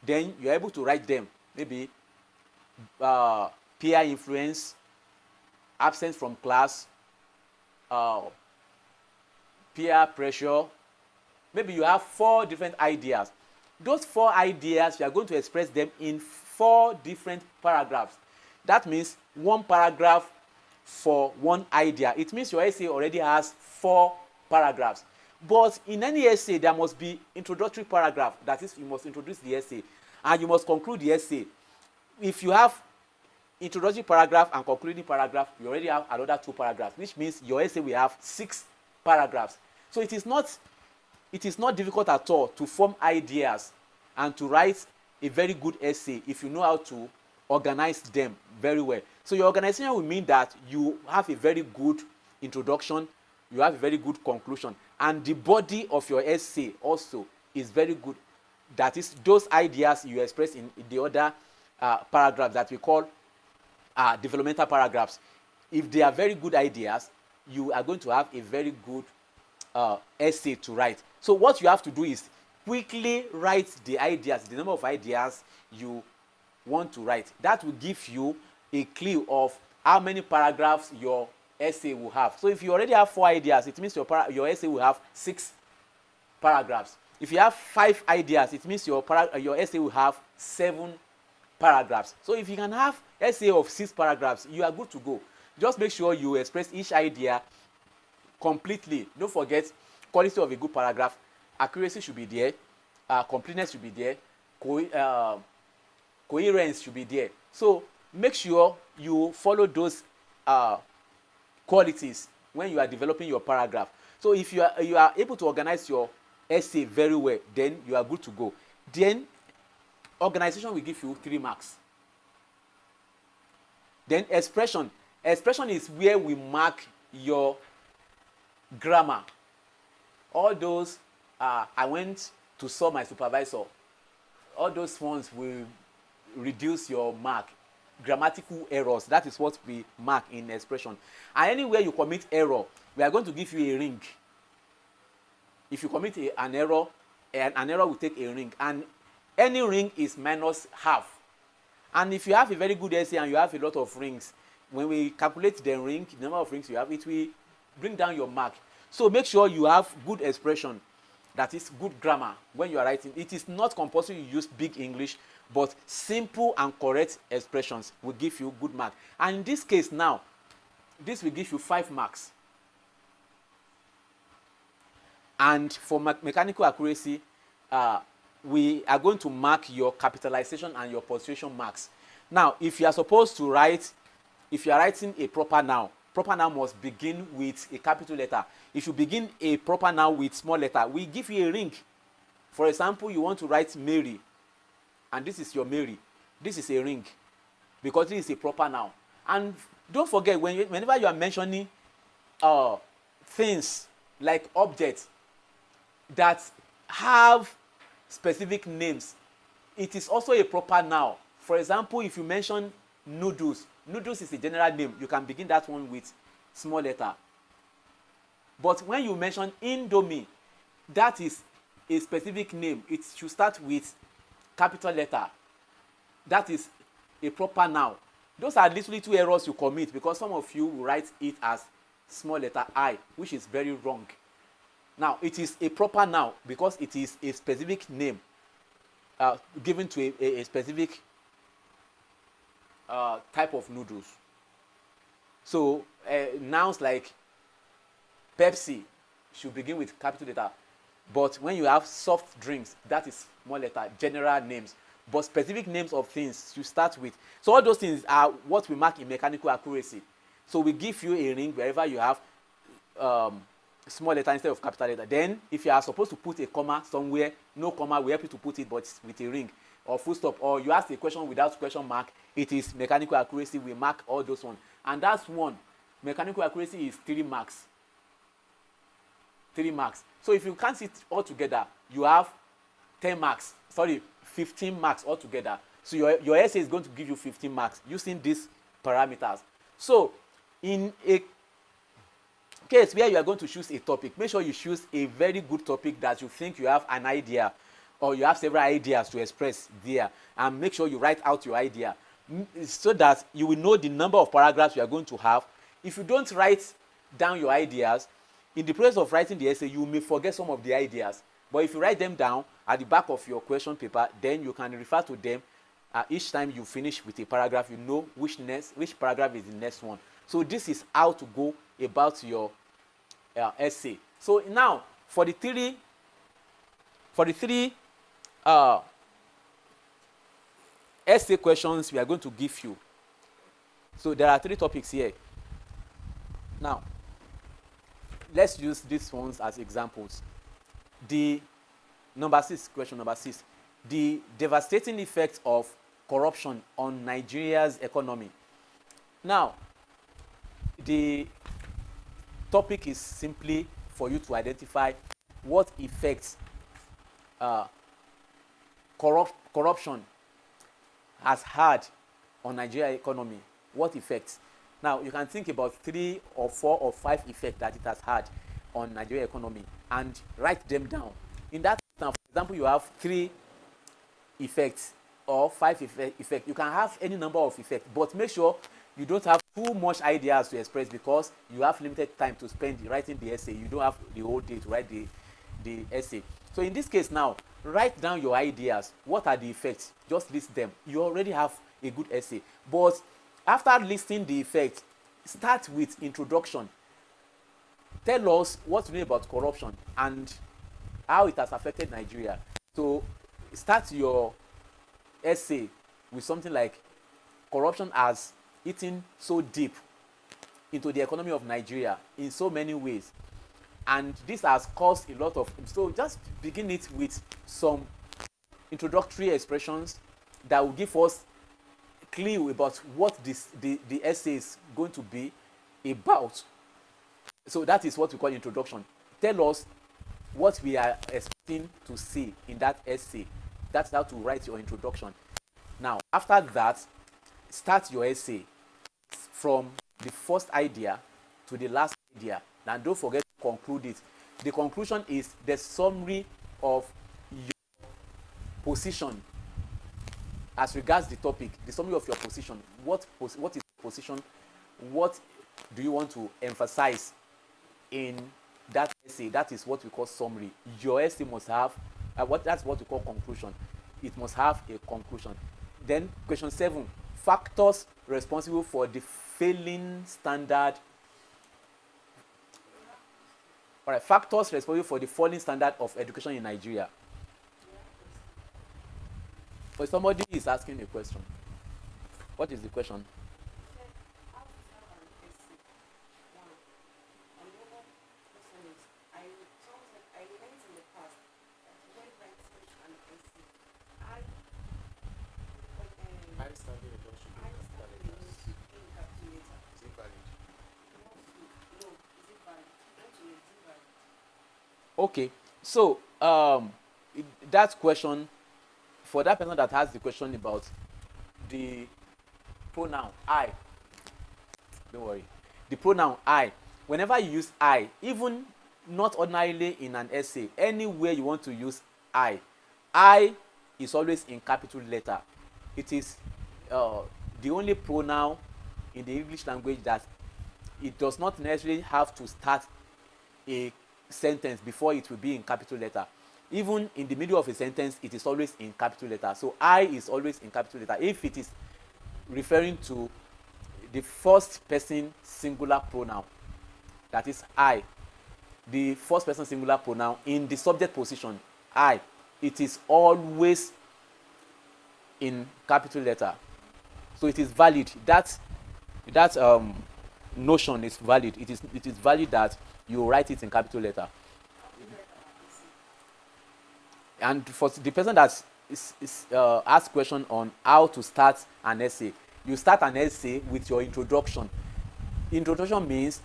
Then you're able to write them. Maybe peer influence, absence from class, peer pressure. Maybe you have 4 different ideas. Those 4 ideas, you are going to express them in 4 different paragraphs. That means 1 paragraph for 1 idea. It means your essay already has 4 paragraphs. But in any essay, there must be introductory paragraph. That is, you must introduce the essay and you must conclude the essay. If you have introductory paragraph and concluding paragraph, you already have another 2 paragraphs, which means your essay will have 6 paragraphs. So it is not difficult at all to form ideas and to write a very good essay if you know how to organize them very well. So your organization will mean that you have a very good introduction, you have a very good conclusion, and the body of your essay also is very good. That is, those ideas you express in the other paragraphs that we call developmental paragraphs. If they are very good ideas, you are going to have a very good essay to write. So what you have to do is quickly write the ideas, the number of ideas you want to write. That will give you a clue of how many paragraphs your essay will have. So if you already have 4 ideas, it means your essay will have 6 paragraphs. If you have 5 ideas, it means your essay will have 7 paragraphs. So if you can have essay of 6 paragraphs, you are good to go. Just make sure you express each idea completely. Don't forget, quality of a good paragraph, accuracy should be there, completeness should be there, coherence should be there. So make sure you follow those qualities when you are developing your paragraph. So if you are able to organize your essay very well, then you are good to go. Then organization will give you 3 marks. Then expression. Expression is where we mark your grammar. All those I went to saw my supervisor, all those ones will reduce your mark. Grammatical errors, that is what we mark in expression. And anywhere you commit error, we are going to give you a ring. If you commit an error will take a ring, and any ring is minus half. And if you have a very good essay and you have a lot of rings, when we calculate the ring, the number of rings you have, it will bring down your mark. So make sure you have good expression, that is good grammar when you are writing. It is not compulsory you use big English, but simple and correct expressions will give you good mark. And in this case now, this will give you 5 marks. And for mechanical accuracy, we are going to mark your capitalization and your punctuation marks. Now, if you are supposed to write if you are writing a proper noun must begin with a capital letter. If you begin a proper noun with small letter, we give you a ring. For example, you want to write Mary, and this is your Mary. This is a ring, because this is a proper noun. And don't forget, whenever you are mentioning things like objects that have specific names, it is also a proper noun. For example, if you mention noodles, noodles is a general name. You can begin that one with small letter. But when you mention Indomie, that is a specific name. It should start with capital letter. That is a proper noun. Those are literally two errors you commit, because some of you will write it as small letter I, which is very wrong. Now, it is a proper noun because it is a specific name given to a specific type of noodles. So, nouns like Pepsi should begin with capital letter. But when you have soft drinks, that is small letter, general names. But specific names of things you start with. So all those things are what we mark in mechanical accuracy. So we give you a ring wherever you have small letter instead of capital letter. Then if you are supposed to put a comma somewhere, no comma, we help you to put it, but with a ring or full stop. Or you ask a question without question mark, it is mechanical accuracy. We mark all those ones. And that's one. Mechanical accuracy is 3 marks. 3 marks. So if you can't sit all together, you have 10 marks. Sorry, 15 marks altogether. So your essay is going to give you 15 marks using these parameters. So in a case where you are going to choose a topic, make sure you choose a very good topic that you think you have an idea or you have several ideas to express there, and make sure you write out your idea so that you will know the number of paragraphs you are going to have. If you don't write down your ideas, in the process of writing the essay, you may forget some of the ideas. But if you write them down at the back of your question paper, then you can refer to them. Each time you finish with a paragraph, you know which paragraph is the next one. So this is how to go about your essay. So now, for the three essay questions we are going to give you. So there are 3 topics here. Now, let's use these ones as examples. The question number 6, the devastating effect of corruption on Nigeria's economy. Now, the topic is simply for you to identify what effects corruption has had on Nigeria's economy. What effects? Now, you can think about 3 or 4 or 5 effects that it has had on Nigeria's economy and write them down. In that, for example, you have 3 effects or 5 effects. You can have any number of effects, but make sure you don't have too much ideas to express, because you have limited time to spend writing the essay. You don't have the whole day to write the essay. So in this case now, write down your ideas. What are the effects? Just list them. You already have a good essay. But after listing the effects, start with introduction. Tell us what you know about corruption and how it has affected Nigeria. So start your essay with something like, corruption has eaten so deep into the economy of Nigeria in so many ways, and this has caused a lot of. So just begin it with some introductory expressions that will give us a clue about what the essay is going to be about. So that is what we call introduction. Tell us what we are expecting to see in that essay. That's how to write your introduction. Now, after that, start your essay from the first idea to the last idea. And don't forget to conclude it. The conclusion is the summary of your position as regards the topic, the summary of your position. What is the position? What do you want to emphasize in that essay? That is what we call summary. Your essay must have that's what we call conclusion. It must have a conclusion. Then question 7, factors responsible for the failing standard. All right, factors responsible for the falling standard of education in Nigeria. But somebody is asking a question. What is the question? Okay. So that question, for that person that has the question about the pronoun I, don't worry. The pronoun I, whenever you use I, even not ordinarily in an essay, anywhere you want to use I is always in capital letter. It is the only pronoun in the English language that it does not necessarily have to start a sentence before it will be in capital letter. Even in the middle of a sentence, it is always in capital letter. So I is always in capital letter if it is referring to the first person singular pronoun, that is I. The first person singular pronoun in the subject position, I, it is always in capital letter. So it is valid. That notion is valid. It is valid that you write it in capital letter. And for the person that is asked question on how to start an essay, you start an essay with your introduction. Introduction means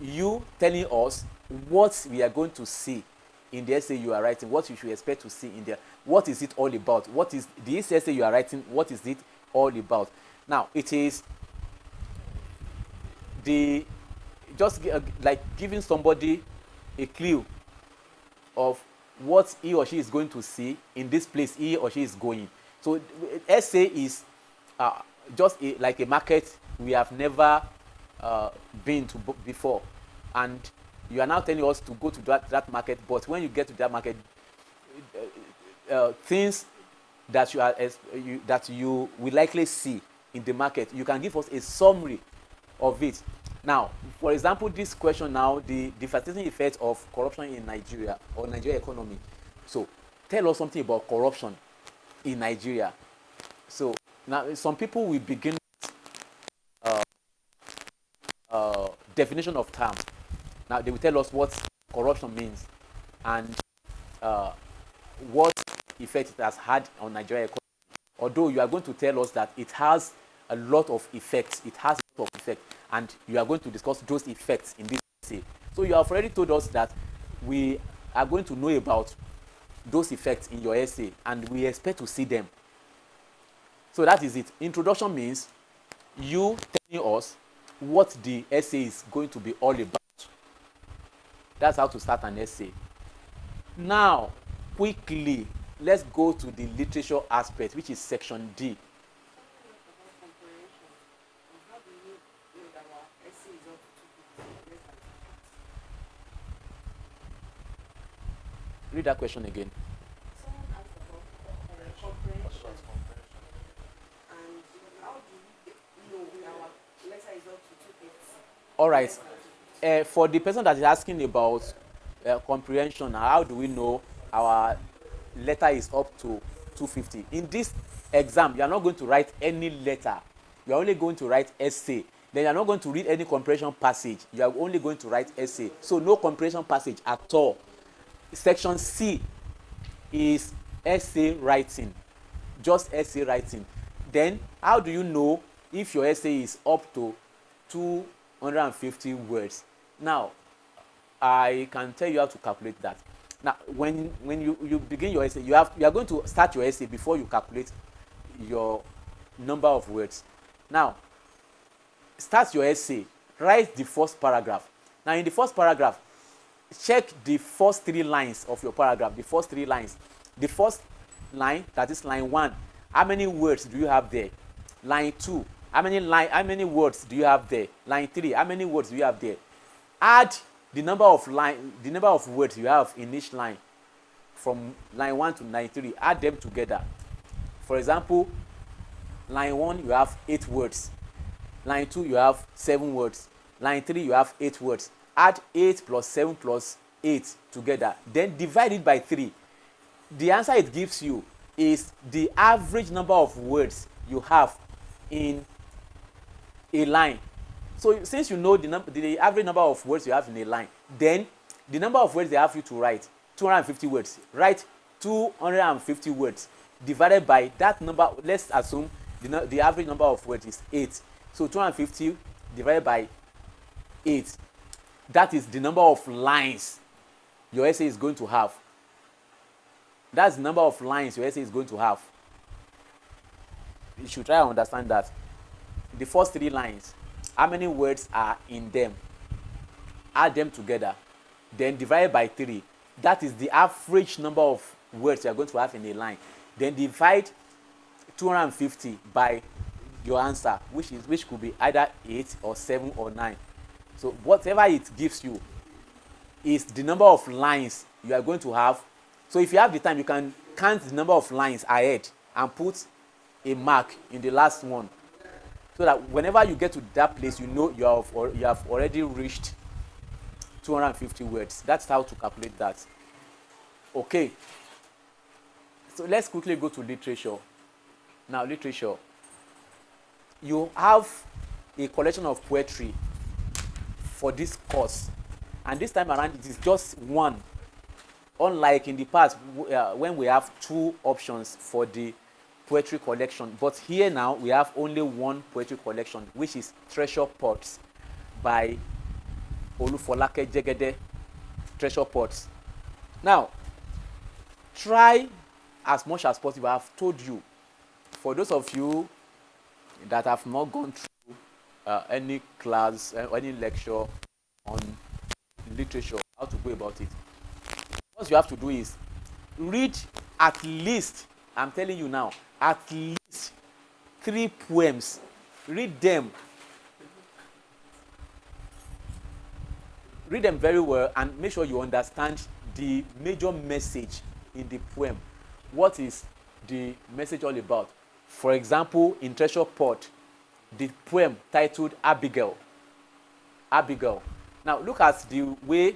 you telling us what we are going to see in the essay you are writing, what you should expect to see in there, what is it all about, what is the essay you are writing, what is it all about. Now it is the like giving somebody a clue of what he or she is going to see in this place he or she is going. So essay is just like a market we have never been to before, and you are now telling us to go to that market. But when you get to that market, things that you will likely see in the market, you can give us a summary of it. Now, for example, this question now, the devastating effect of corruption in Nigeria or Nigeria economy. So tell us something about corruption in Nigeria. So now some people will begin definition of terms. Now they will tell us what corruption means and what effect it has had on Nigeria economy. Although you are going to tell us that it has a lot of effects, and you are going to discuss those effects in this essay. So you have already told us that we are going to know about those effects in your essay, and we expect to see them. So that is it. Introduction means you telling us what the essay is going to be all about. That's how to start an essay. Now, quickly, let's go to the literature aspect, which is section D. Read that question again. Someone asked about comprehension. And how do we know our letter is up to 250? All right. For the person that is asking about comprehension, how do we know our letter is up to 250? In this exam, you are not going to write any letter. You are only going to write essay. Then you are not going to read any comprehension passage. You are only going to write essay. So no comprehension passage at all. Section C is essay writing, just essay writing. Then how do you know if your essay is up to 250 words? Now I can tell you how to calculate that. Now when you begin your essay, you are going to start your essay before you calculate your number of words. Now start your essay, write the first paragraph. Now in the first paragraph, check the first 3 lines of your paragraph. The first 3 lines. The first line, that is line 1, how many words do you have there? Line 2, how many words do you have there? Line 3, how many words do you have there? Add the number of words you have in each line from line 1 to line 3. Add them together. For example, line 1 you have 8 words. Line 2 you have 7 words. Line 3 you have 8 words. Add 8 plus 7 plus 8 together. Then divide it by 3. The answer it gives you is the average number of words you have in a line. So since you know the average number of words you have in a line, then the number of words they have you to write, 250 words. Write 250 words divided by that number. Let's assume the average number of words is 8. So 250 divided by 8. that is the number of lines your essay is going to have. That's the number of lines your essay is going to have. You should try to understand that. The first 3 lines, how many words are in them? Add them together, then divide by 3. That is the average number of words you are going to have in a line. Then divide 250 by your answer, which could be either 8 or 7 or 9. So whatever it gives you is the number of lines you are going to have. So if you have the time, you can count the number of lines ahead and put a mark in the last one, so that whenever you get to that place, you know you have already reached 250 words. That's how to calculate that. Okay. So let's quickly go to literature. Now, literature. You have a collection of poetry for this course, and this time around it is just one, unlike in the past when we have 2 options for the poetry collection. But here now we have only one poetry collection, which is Treasure Pots by Olufolake Jegede. Treasure Pots. Now, try as much as possible. I've told you, for those of you that have not gone through any class or any lecture on literature, how to go about it, what you have to do is read at least, I'm telling you now, at least 3 poems. Read them. Read them very well and make sure you understand the major message in the poem. What is the message all about? For example, in Treasure Pot, the poem titled Abigail. Abigail. Now look at the way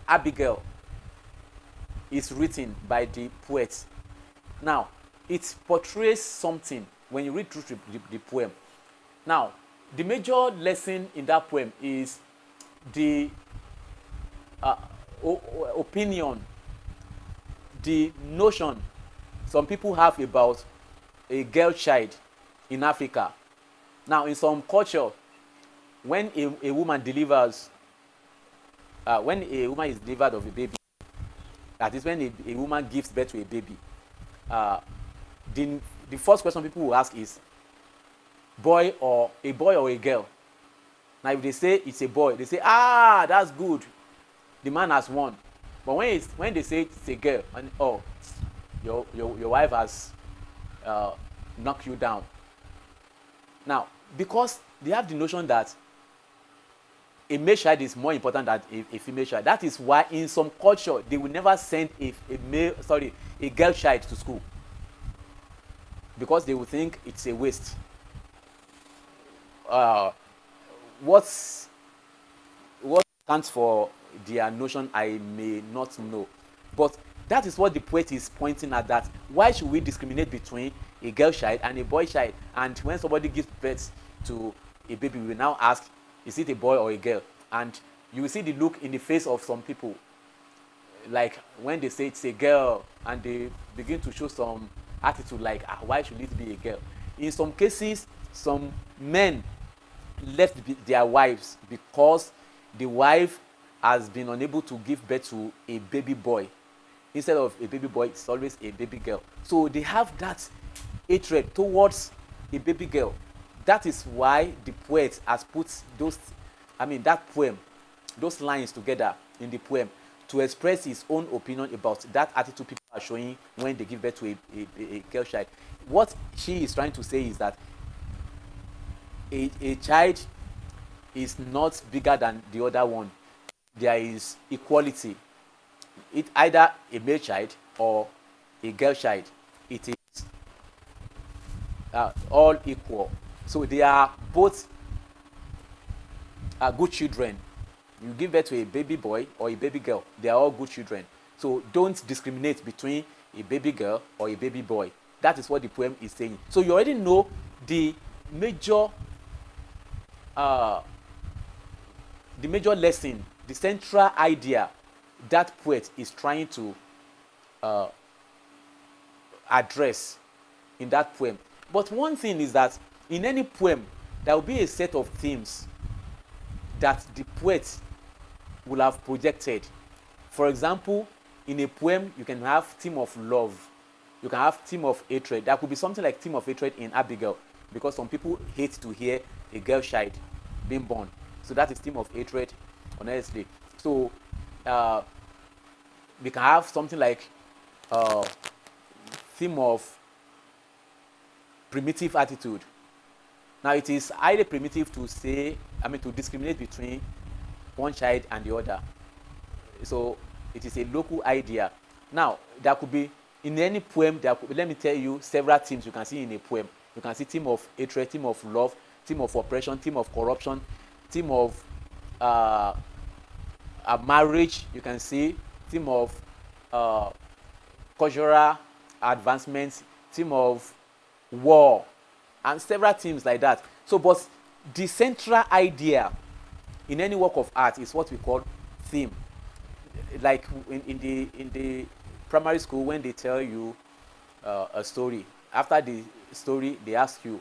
Abigail is written by the poet. Now, it portrays something when you read through the poem. Now, the major lesson in that poem is the opinion, the notion some people have about a girl child in Africa. Now, in some culture, when a woman delivers, when a woman is delivered of a baby, that is when a woman gives birth to a baby, the first question people will ask is a boy or a girl. Now, if they say it's a boy, they say, ah, that's good, the man has won. But when they say it's a girl, and oh, your wife has knocked you down. Now, because they have the notion that a male child is more important than a female child, that is why in some culture they will never send a girl child to school, because they will think it's a waste. What stands for their notion, I may not know, but that is what the poet is pointing at, that why should we discriminate between a girl child and a boy child? And when somebody gives birth to a baby, we will now ask, is it a boy or a girl? And you will see the look in the face of some people, like when they say it's a girl, and they begin to show some attitude like, why should it be a girl? In some cases, some men left their wives because the wife has been unable to give birth to a baby boy. Instead of a baby boy, it's always a baby girl. So they have that hatred towards a baby girl. That is why the poet has put that poem, those lines together in the poem to express his own opinion about that attitude people are showing when they give birth to a girl child. What she is trying to say is that a child is not bigger than the other one. There is equality. It's either a male child or a girl child. It is all equal. So they are both good children. You give birth to a baby boy or a baby girl, they are all good children. So don't discriminate between a baby girl or a baby boy. That is what the poem is saying. So you already know the major lesson, the central idea that poet is trying to address in that poem. But one thing is that in any poem, there will be a set of themes that the poet will have projected. For example, in a poem, you can have theme of love. You can have theme of hatred. There could be something like theme of hatred in Abigail, because some people hate to hear a girl child being born. So that is theme of hatred, honestly. So we can have something like theme of primitive attitude. Now, it is highly primitive to say, to discriminate between one child and the other. So it is a local idea. Now, there could be, in any poem, let me tell you several themes you can see in a poem. You can see theme of hatred, theme of love, theme of oppression, theme of corruption, theme of a marriage. You can see theme of cultural advancements, theme of war, and several themes like that. So, but the central idea in any work of art is what we call theme. Like in the primary school, when they tell you a story, after the story they ask you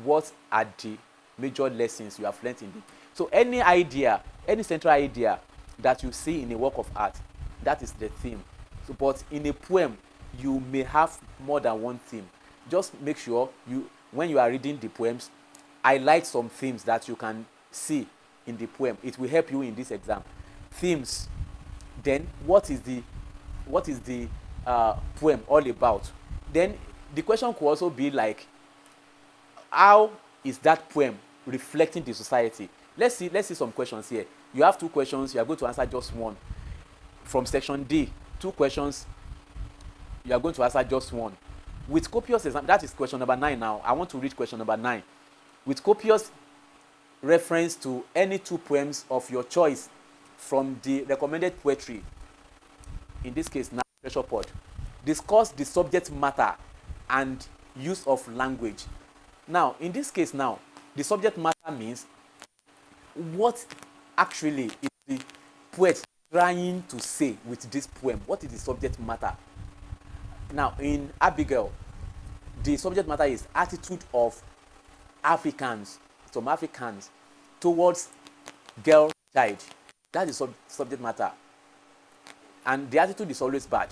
what are the major lessons you have learned in it. So any idea, any central idea that you see in a work of art, that is the theme. So, but in a poem, you may have more than one theme. Just make sure you, when you are reading the poems, highlight some themes that you can see in the poem. It will help you in this exam. Themes. Then what is the poem all about? Then the question could also be like, how is that poem reflecting the society? Let's see some questions here. You have 2 questions. You are going to answer just one. From section D, 2 questions. You are going to answer just one. With copious example, that is question number 9 now. I want to read question number 9. With copious reference to any 2 poems of your choice from the recommended poetry, in this case now Treasure Pod, discuss the subject matter and use of language. Now, in this case now, the subject matter means what actually is the poet trying to say with this poem? What is the subject matter? Now, in Abigail, the subject matter is attitude of Africans, some Africans, towards girl child. That is subject matter. And the attitude is always bad.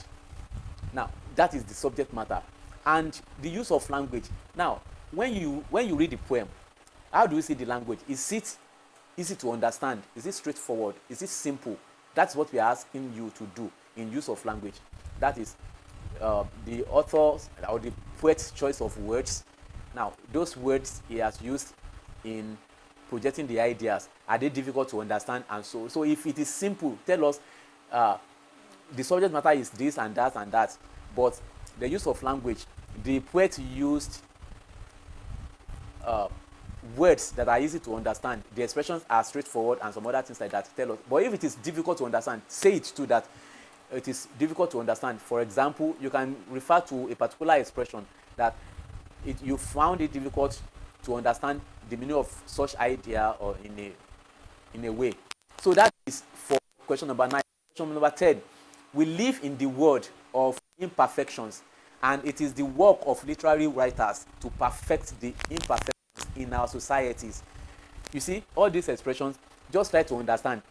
Now, that is the subject matter. And the use of language. Now, when you read the poem, how do you see the language? Is it easy to understand? Is it straightforward? Is it simple? That's what we are asking you to do in use of language. That is the author or the poet's choice of words. Now, those words he has used in projecting the ideas, are they difficult to understand? And so if it is simple, tell us the subject matter is this and that and that. But the use of language, the poet used words that are easy to understand. The expressions are straightforward and some other things like that. Tell us. But if it is difficult to understand, say it too, that it is difficult to understand. For example, you can refer to a particular expression that you found it difficult to understand the meaning of such idea or in a way. So that is for question number 9. Question number 10. We live in the world of imperfections, and it is the work of literary writers to perfect the imperfections in our societies. You see, all these expressions, just try to understand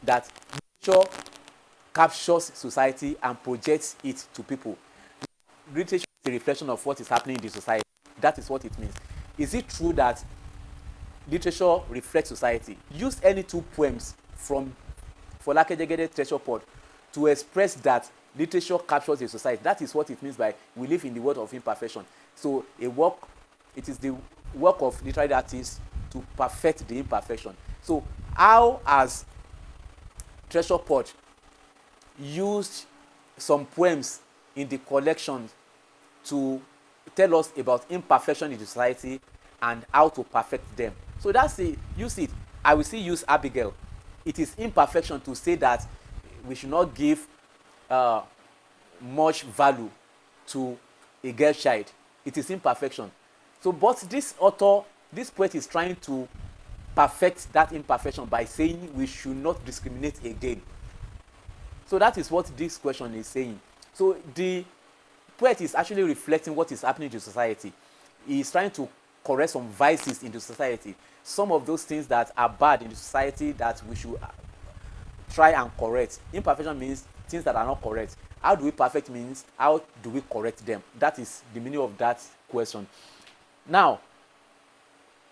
that literature captures society and projects it to people. Literature is a reflection of what is happening in the society. That is what it means. Is it true that literature reflects society? Use any 2 poems from Folake Jegede Treasure Pod to express that literature captures a society. That is what it means by we live in the world of imperfection. So it is the work of literary artists to perfect the imperfection. So how has Treasure Pod used some poems in the collection to tell us about imperfection in the society and how to perfect them? So that's it. Use it. I will still use Abigail. It is imperfection to say that we should not give much value to a girl child. It is imperfection. So, but this author, this poet is trying to perfect that imperfection by saying we should not discriminate again. So that is what this question is saying. So the poet is actually reflecting what is happening to society. He is trying to correct some vices in the society. Some of those things that are bad in the society that we should try and correct. Imperfection means things that are not correct. How do we perfect means how do we correct them? That is the meaning of that question. Now,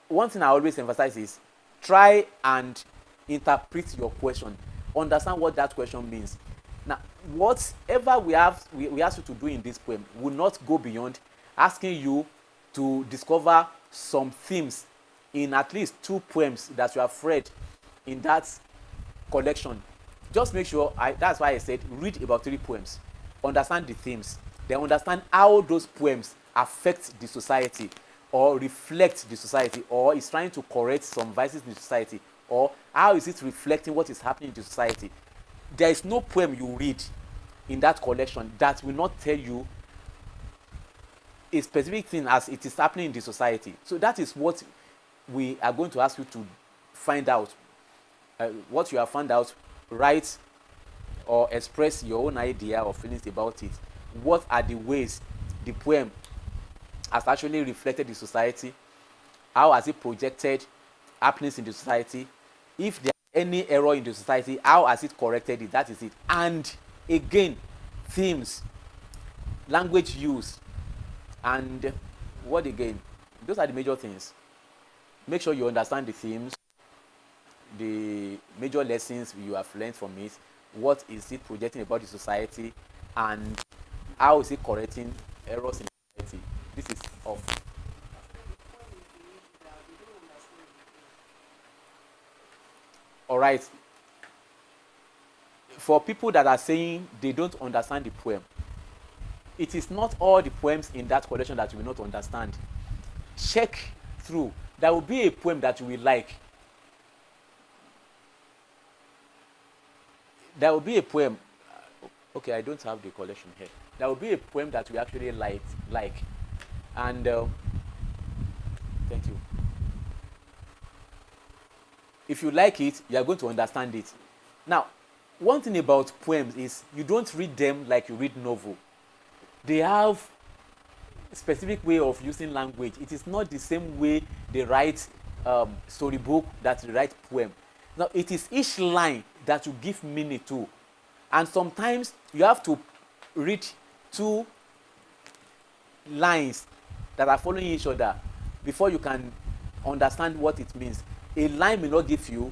one thing I always emphasize is try and interpret your question. Understand what that question means. Now, whatever we ask you to do in this poem will not go beyond asking you to discover some themes in at least 2 poems that you have read in that collection. Just make sure, that's why I said read about 3 poems, understand the themes, then understand how those poems affect the society or reflect the society, or is trying to correct some vices in the society, or how is it reflecting what is happening in the society. There is no poem you read in that collection that will not tell you a specific thing as it is happening in the society. So that is what we are going to ask you to find out. What you have found out, write or express your own idea or feelings about it. What are the ways the poem has actually reflected the society? How has it projected happenings in the society? If there is any error in the society, how has it corrected it? That is it. And again, themes, language use, and what again? Those are the major things. Make sure you understand the themes, the major lessons you have learned from it, what is it projecting about the society, and how is it correcting errors in the society. This is off. All right. For people that are saying they don't understand the poem, it is not all the poems in that collection that you will not understand. Check through. There will be a poem that you will like. There will be a poem. Okay, I don't have the collection here. There will be a poem that we actually like. And thank you. If you like it, you are going to understand it. Now, one thing about poems is you don't read them like you read novel. They have a specific way of using language. It is not the same way they write storybook that they write poem. Now, it is each line that you give meaning to. And sometimes you have to read 2 lines that are following each other before you can understand what it means. A line may not give you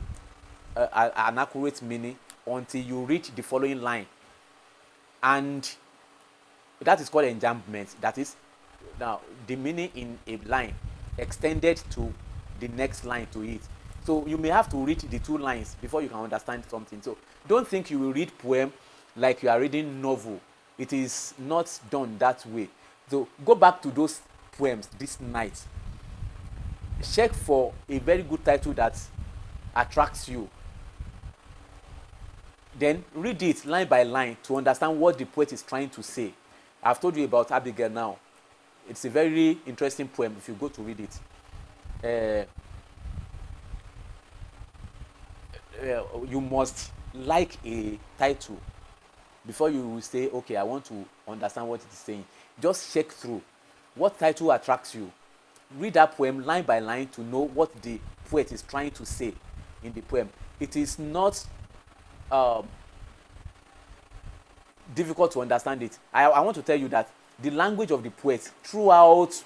an accurate meaning until you read the following line. And that is called enjambment. That is, now, the meaning in a line extended to the next line to it. So you may have to read the 2 lines before you can understand something. So don't think you will read poem like you are reading novel. It is not done that way. So go back to those poems this night. Check for a very good title that attracts you. Then read it line by line to understand what the poet is trying to say. I've told you about Abigail now. It's a very interesting poem if you go to read it. You must like a title before you say, okay, I want to understand what it is saying. Just check through what title attracts you. Read that poem line by line to know what the poet is trying to say in the poem. It is not difficult to understand it. I want to tell you that the language of the poet throughout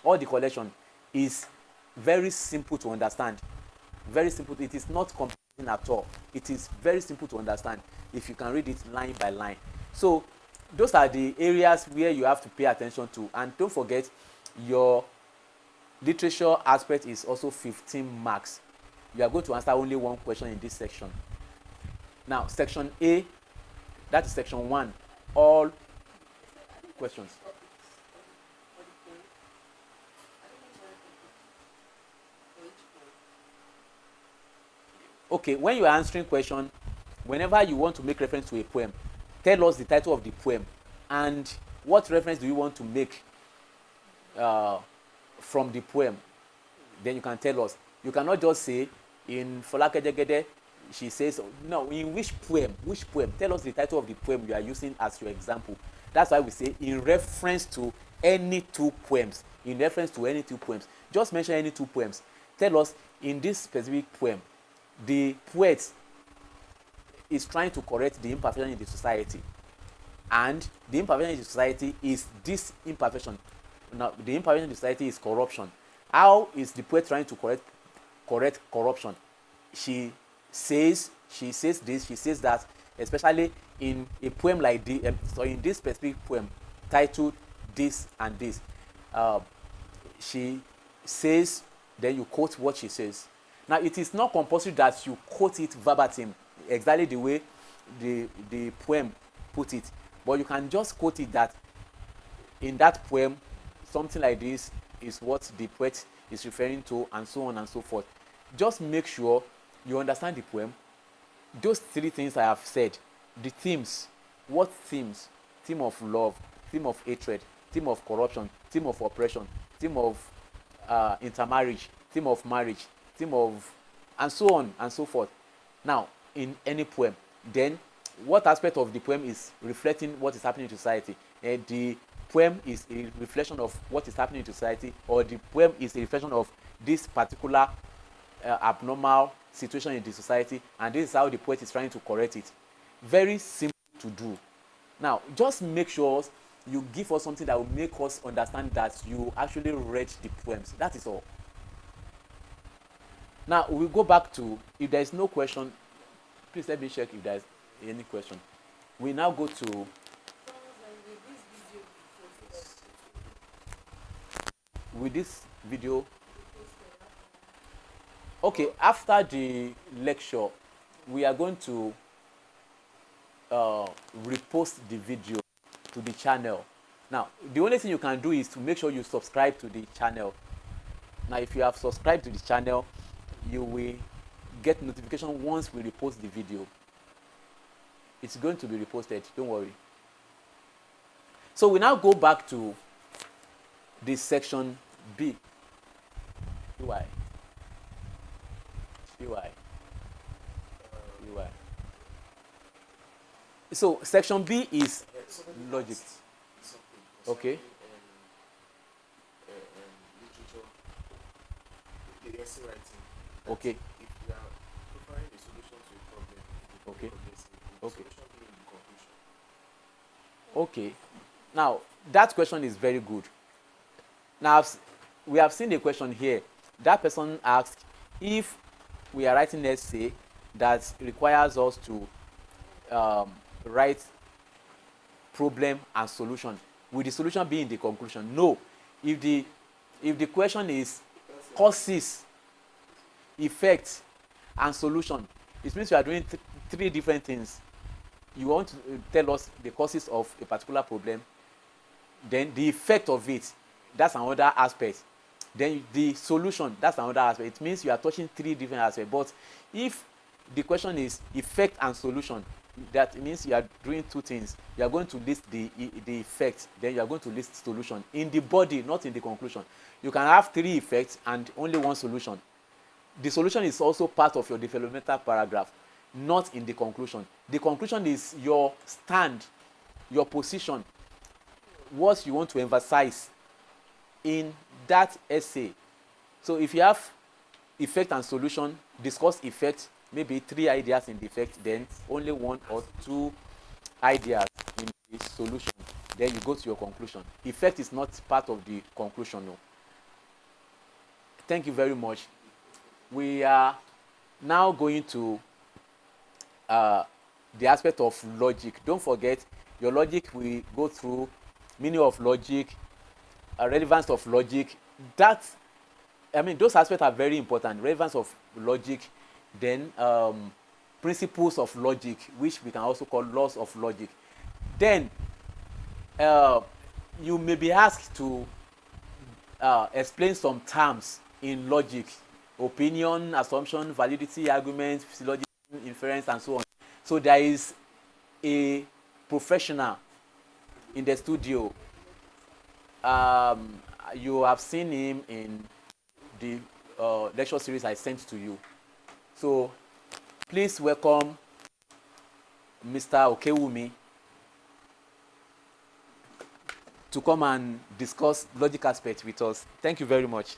all the collection is very simple to understand. Very simple. It is not confusing at all. It is very simple to understand if you can read it line by line. So those are the areas where you have to pay attention to. And don't forget, your literature aspect is also 15 marks. You are going to answer only 1 question in this section. Now, section A, that is section 1, all questions. Okay, when you are answering question, whenever you want to make reference to a poem, tell us the title of the poem and what reference do you want to make from the poem. Then you can tell us. You cannot just say in Folake Jegede, she says, no, in which poem? Tell us the title of the poem you are using as your example. That's why we say in reference to any 2 poems. In reference to any 2 poems. Just mention any 2 poems. Tell us in this specific poem, the poet is trying to correct the imperfection in the society, and the imperfection in the society is this imperfection. Now, the imperfection in the society is corruption. How is the poet trying to correct corruption? She says this, she says that, especially in a poem like the so in this specific poem titled This and This. She says, then you quote what she says. Now, it is not compulsory that you quote it verbatim, exactly the way the poem put it, but you can just quote it that in that poem, something like this is what the poet is referring to, and so on and so forth. Just make sure you understand the poem. Those three things I have said, the themes, what themes? Theme of love, theme of hatred, theme of corruption, theme of oppression, theme of intermarriage, theme of marriage, theme of, and so on and so forth. Now, in any poem, then what aspect of the poem is reflecting what is happening in society? The poem is a reflection of what is happening in society, or the poem is a reflection of this particular abnormal situation in the society, and this is how the poet is trying to correct it. Very simple to do. Now, just make sure you give us something that will make us understand that you actually read the poems. That is all. Now, we'll go back to, if there is no question, please let me check if there is any question. We now go to with this video. Okay, after the lecture, we are going to repost the video to the channel. Now, the only thing you can do is to make sure you subscribe to the channel. Now, if you have subscribed to the channel, you will get notification once we repost the video. It's going to be reposted, don't worry. So we now go back to this section B. UI. So section B is logic. Okay. Literature, the essay writing. Okay. If we are preparing a solution to a problem, Okay. the Okay. solution being the conclusion. Okay. Now, that question is very good. Now, we have seen the question here. That person asked if we are writing an essay that requires us to write problem and solution, with the solution being the conclusion. No. If the question is causes, effect, and solution, it means you are doing three different things. You want to tell us the causes of a particular problem, then the effect of it, that's another aspect. Then the solution, that's another aspect. It means you are touching three different aspects. But if the question is effect and solution, that means you are doing two things. You are going to list the effect, then you are going to list solution in the body, not in the conclusion. You can have three effects and only one solution. The solution is also part of your developmental paragraph, not in the conclusion. The conclusion is your stand, your position, what you want to emphasize in that essay. So if you have effect and solution, discuss effect, maybe three ideas in the effect, then only one or two ideas in the solution. Then you go to your conclusion. Effect is not part of the conclusion. No. Thank you very much. We are now going to the aspect of logic. Don't forget, your logic, we go through meaning of logic, relevance of logic. Those aspects are very important. Relevance of logic, then principles of logic, which we can also call laws of logic. Then you may be asked to explain some terms in logic: opinion, assumption, validity, argument, syllogism, inference, and so on. So there is a professional in the studio. You have seen him in the lecture series I sent to you. So please welcome Mr. Okewumi to come and discuss logic aspects with us. Thank you very much.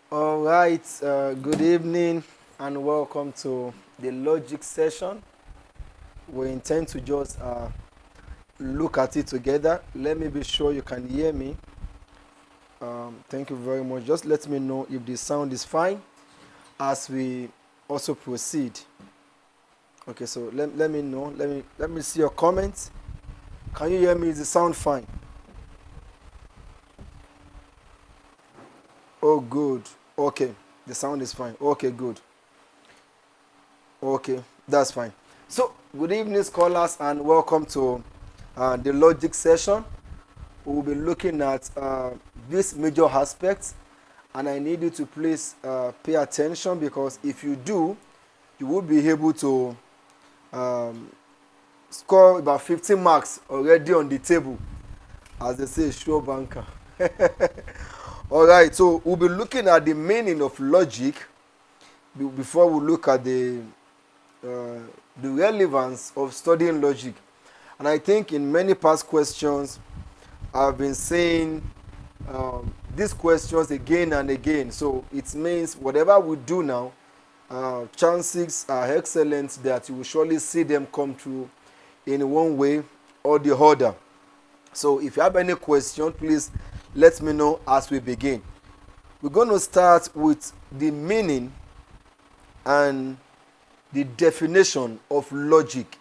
All right, good evening and welcome to the logic session. We intend to just look at it together. Let me be sure you can hear me. Thank you very much. Just let me know if the sound is fine as we also proceed. Okay, so let me know. Let me see your comments. Can you hear me? Is the sound fine? Oh, good. Okay, the sound is fine. Okay, good. Okay, that's fine. So, good evening, scholars, and welcome to the logic session. We will be looking at these major aspects, and I need you to please pay attention because if you do, you will be able to score about 15 marks already on the table, as they say, sure banker. All right, so we'll be looking at the meaning of logic before we look at the relevance of studying logic. And I think in many past questions, I've been saying these questions again and again. So it means whatever we do now, chances are excellent that you will surely see them come true in one way or the other. So if you have any question, please let me know as we begin. We're going to start with the meaning and the definition of logic.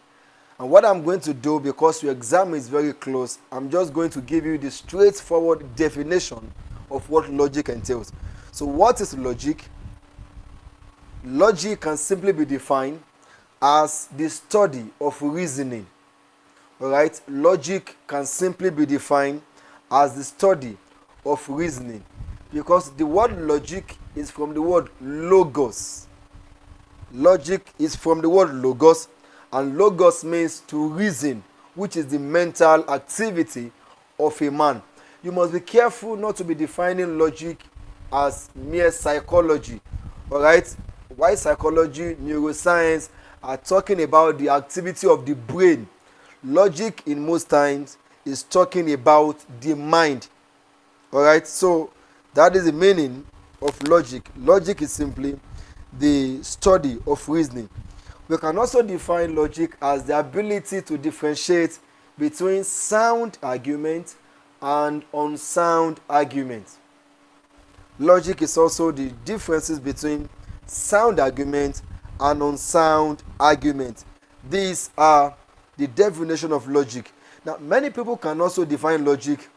And what I'm going to do, because your exam is very close, I'm just going to give you the straightforward definition of what logic entails. So what is logic? Logic can simply be defined as the study of reasoning. All right? Logic can simply be defined as the study of reasoning, because the word logic is from the word logos. Logic is from the word logos, and logos means to reason, which is the mental activity of a man. You must be careful not to be defining logic as mere psychology. All right? Why psychology, neuroscience are talking about the activity of the brain. Logic in most times is talking about the mind. All right, so that is the meaning of logic. Logic is simply the study of reasoning. We can also define logic as the ability to differentiate between sound argument and unsound argument. Logic is also the differences between sound argument and unsound argument. These are the definition of logic. Now, many people can also define logic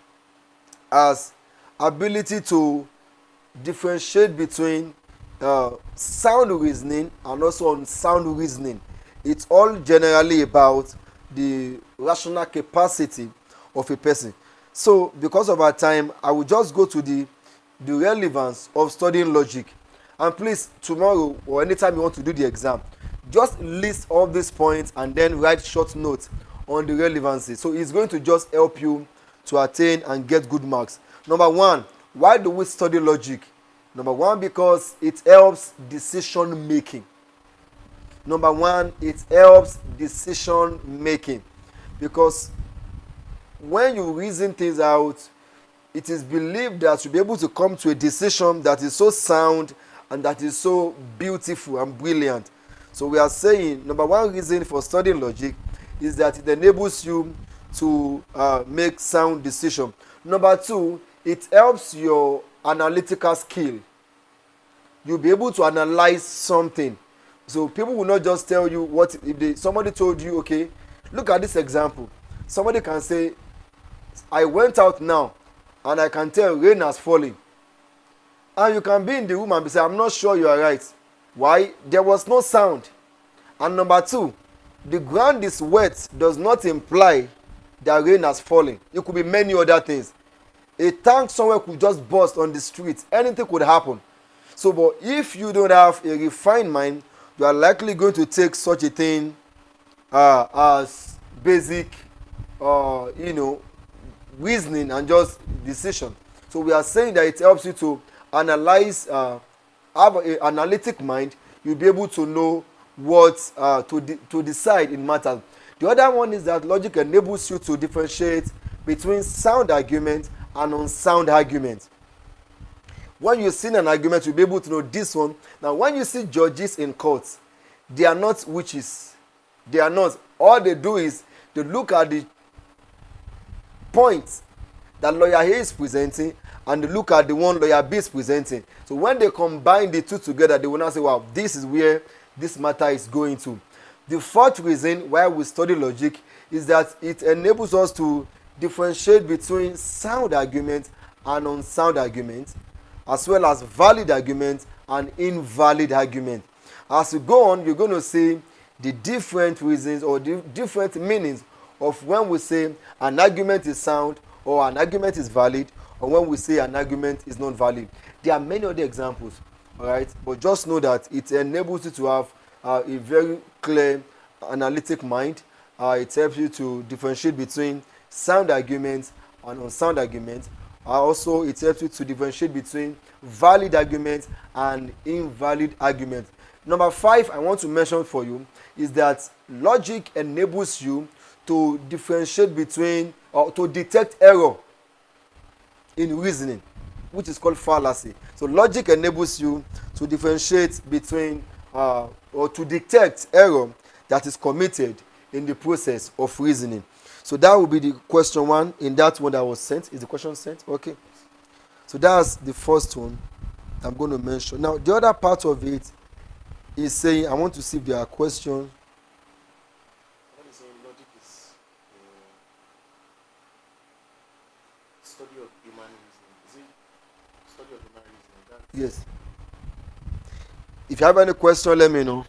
as ability to differentiate between sound reasoning and also unsound reasoning. It's all generally about the rational capacity of a person. So, because of our time, I will just go to the relevance of studying logic. And please, tomorrow or anytime you want to do the exam, just list all these points and then write short notes on the relevancy. So it's going to just help you to attain and get good marks. Number one, why do we study logic? Number one, because it helps decision making. Number one, it helps decision making. Because when you reason things out, it is believed that you'll be able to come to a decision that is so sound and that is so beautiful and brilliant. So we are saying, number one reason for studying logic is that it enables you to make sound decision. Number two, it helps your analytical skill. You'll be able to analyze something. So people will not just tell you what, if somebody told you, okay, look at this example. Somebody can say, I went out now and I can tell rain has fallen. And you can be in the room and be saying, I'm not sure you are right. Why? There was no sound. And number two, the ground is wet does not imply that rain has fallen. It could be many other things. A tank somewhere could just burst on the street. Anything could happen. So, but if you don't have a refined mind, you are likely going to take such a thing as basic, reasoning and just decision. So we are saying that it helps you to analyze, have an analytic mind. You'll be able to know what to decide in matters. The other one is that logic enables you to differentiate between sound argument and unsound argument. When you see an argument, you'll be able to know this one. Now, when you see judges in court, they are not witches. They are not. All they do is they look at the points that lawyer A is presenting and they look at the one lawyer B is presenting. So when they combine the two together, they will now say, wow, this is where this matter is going to. The fourth reason why we study logic is that it enables us to differentiate between sound argument and unsound argument, as well as valid argument and invalid argument. As you go on, you're going to see the different reasons or the different meanings of when we say an argument is sound or an argument is valid, or when we say an argument is not valid. There are many other examples, all right? But just know that it enables you to have a very clear analytic mind. It helps you to differentiate between sound arguments and unsound arguments. Also, it helps you to differentiate between valid arguments and invalid arguments. Number 5 I want to mention for you is that logic enables you to differentiate between or to detect error in reasoning, which is called fallacy. So logic enables you to differentiate between or to detect error that is committed in the process of reasoning. So that will be the question 1 in that one that was sent. Is the question sent? Okay. So that's the first one I'm going to mention. Now, the other part of it is saying, I want to see if there are questions. What is saying logic is study of human reasoning. Is it study of human reasoning? That Yes. If you have any question, let me know.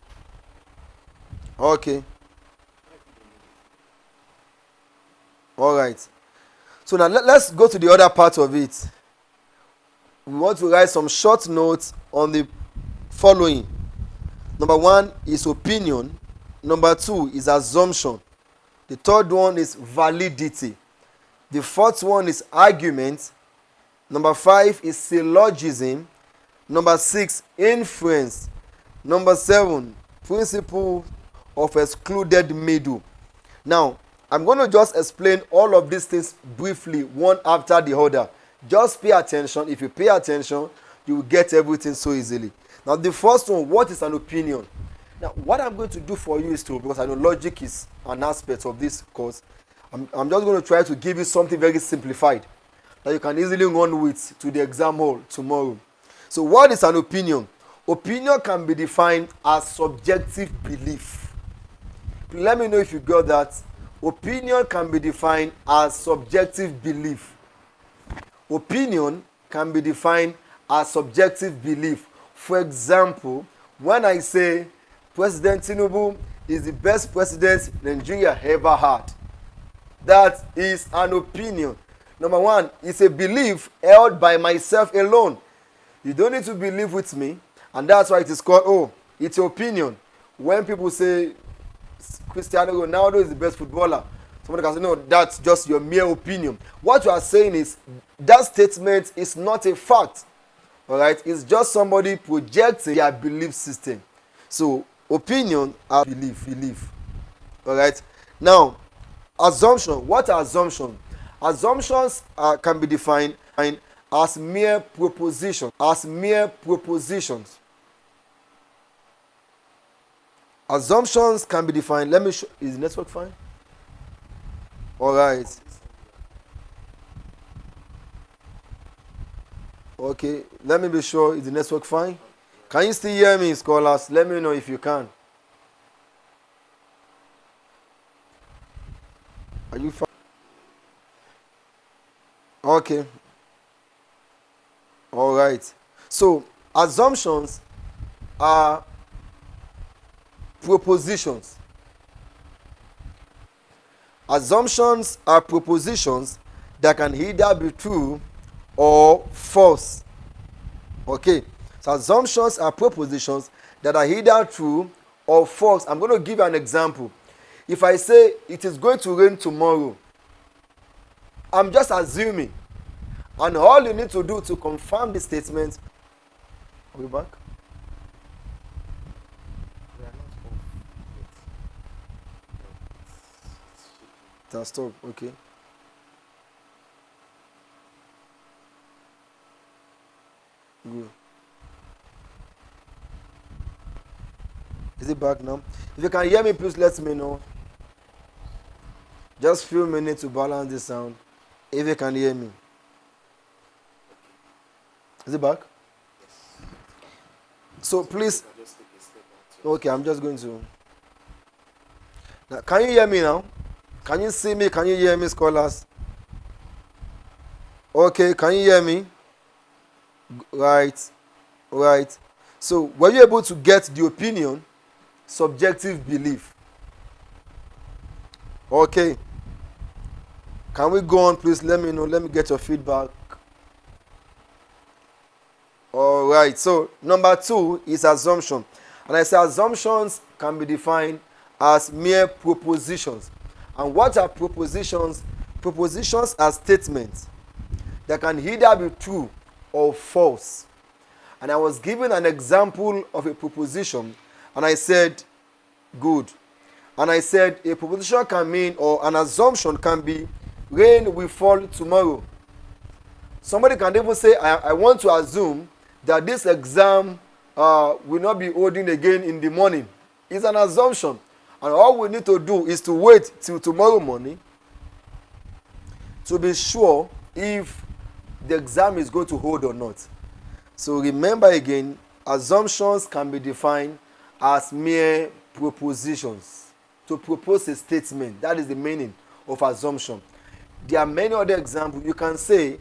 Okay. All right. So now let's go to the other part of it. We want to write some short notes on the following. Number 1 is opinion. Number 2 is assumption. The third one is validity. The fourth one is argument. Number 5 is syllogism. Number 6, inference. Number 7, principle of excluded middle. Now, I'm going to just explain all of these things briefly, one after the other. Just pay attention. If you pay attention, you will get everything so easily. Now, the first one, what is an opinion? Now, what I'm going to do for you is to, because I know logic is an aspect of this course, I'm just going to try to give you something very simplified that you can easily run with to the exam hall tomorrow. So, what is an opinion? Opinion can be defined as subjective belief. Let me know if you got that. Opinion can be defined as subjective belief. Opinion can be defined as subjective belief. For example, when I say President Tinubu is the best president Nigeria ever had, that is an opinion. Number 1, it's a belief held by myself alone. You don't need to believe with me, and that's why it is called, it's your opinion. When people say Cristiano Ronaldo is the best footballer, somebody can say, no, that's just your mere opinion. What you are saying is that statement is not a fact. All right, it's just somebody projecting their belief system. So opinion are belief. All right. Now, assumption. What are assumptions? Assumptions can be defined as mere propositions. Assumptions can be defined. Let me show. Is the network fine? All right. Okay. Let me be sure. Is the network fine? Can you still hear me, scholars? Let me know if you can. Are you fine? Okay. All right. So, assumptions are propositions. Assumptions are propositions that can either be true or false. Okay. So assumptions are propositions that are either true or false. I'm going to give you an example. If I say it is going to rain tomorrow, I'm just assuming. And all you need to do to confirm the statement. Are we back? we are not off yet. That's stop. Okay. Good. Is it back now? If you can hear me, please let me know. Just few minutes to balance the sound. If you can hear me. Is it back? So please. I'll just take a step back. So Okay, I'm just going to. Now, can you hear me now? Can you see me? Can you hear me, scholars? Okay, can you hear me? Right, right. So, were you able to get the opinion? Subjective belief. Okay. Can we go on, please? Let me know. Let me get your feedback. All right. So, number 2 is assumption. And I say assumptions can be defined as mere propositions. And what are propositions? Propositions are statements that can either be true or false. And I was given an example of a proposition, and I said, good. And I said, a proposition can mean, or an assumption can be, rain will fall tomorrow. Somebody can even say, I want to assume that this exam will not be holding again in the morning. It's an assumption. And all we need to do is to wait till tomorrow morning to be sure if the exam is going to hold or not. So remember again, assumptions can be defined as mere propositions. To propose a statement, that is the meaning of assumption. There are many other examples. You can say,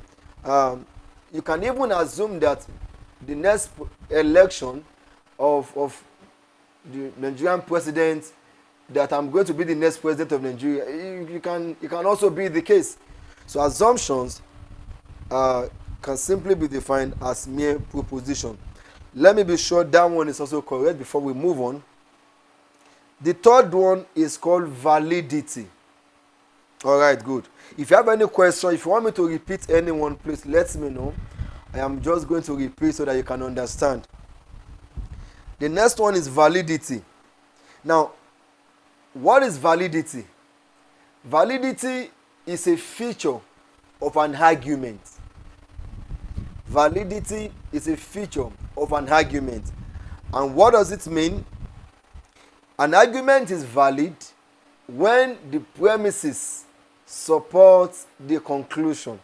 you can even assume that the next election of the Nigerian president, that I'm going to be the next president of Nigeria, it can also be the case. So assumptions can simply be defined as mere proposition. Let me be sure that one is also correct before we move on. The third one is called validity. All right, good. If you have any question, if you want me to repeat anyone, please let me know. I am just going to repeat so that you can understand. The next one is validity. Now, what is validity? Validity is a feature of an argument. Validity is a feature of an argument. And what does it mean? An argument is valid when the premises support the conclusion.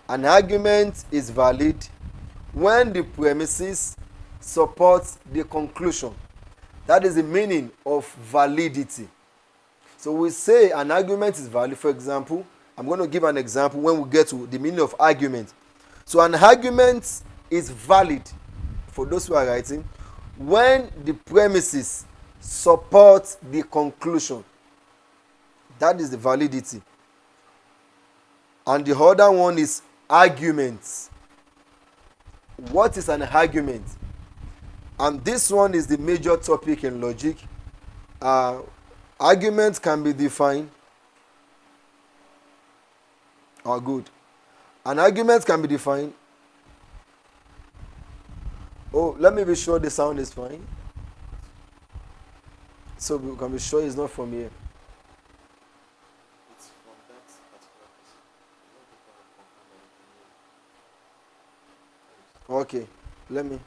An argument is valid when the premises support the conclusion. That is the meaning of validity. So we say an argument is valid. For example, I'm going to give an example when we get to the meaning of argument. So an argument is valid, for those who are writing, when the premises support the conclusion. That is the validity. And the other one is arguments. What is an argument? And this one is the major topic in logic. Arguments can be defined. Oh, good. An argument can be defined. Oh, let me be sure the sound is fine. So we can be sure it's not from here. it's from that particular person. A lot of people have confirmed that they can hear. Okay, let me.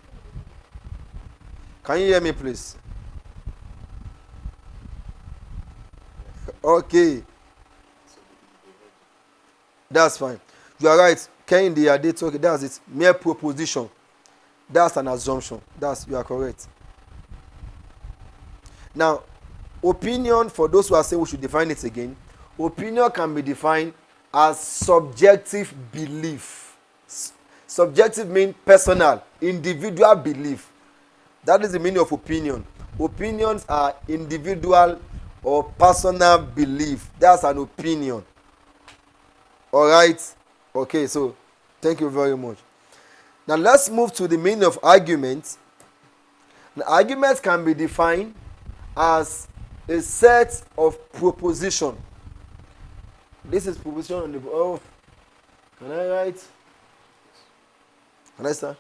Can you hear me, please? Okay, So they heard you. that's fine. You are right. Ken, they are date. Okay, that's it. Mere proposition. That's an assumption. You are correct. Now, opinion, for those who are saying we should define it again, opinion can be defined as subjective belief. Subjective means personal, individual belief. That is the meaning of opinion. Opinions are individual or personal belief. That's an opinion. All right. Okay, so thank you very much. Now let's move to the meaning of argument. Now, argument can be defined as a set of proposition. This is proposition on the oh. Can I write? Can I start?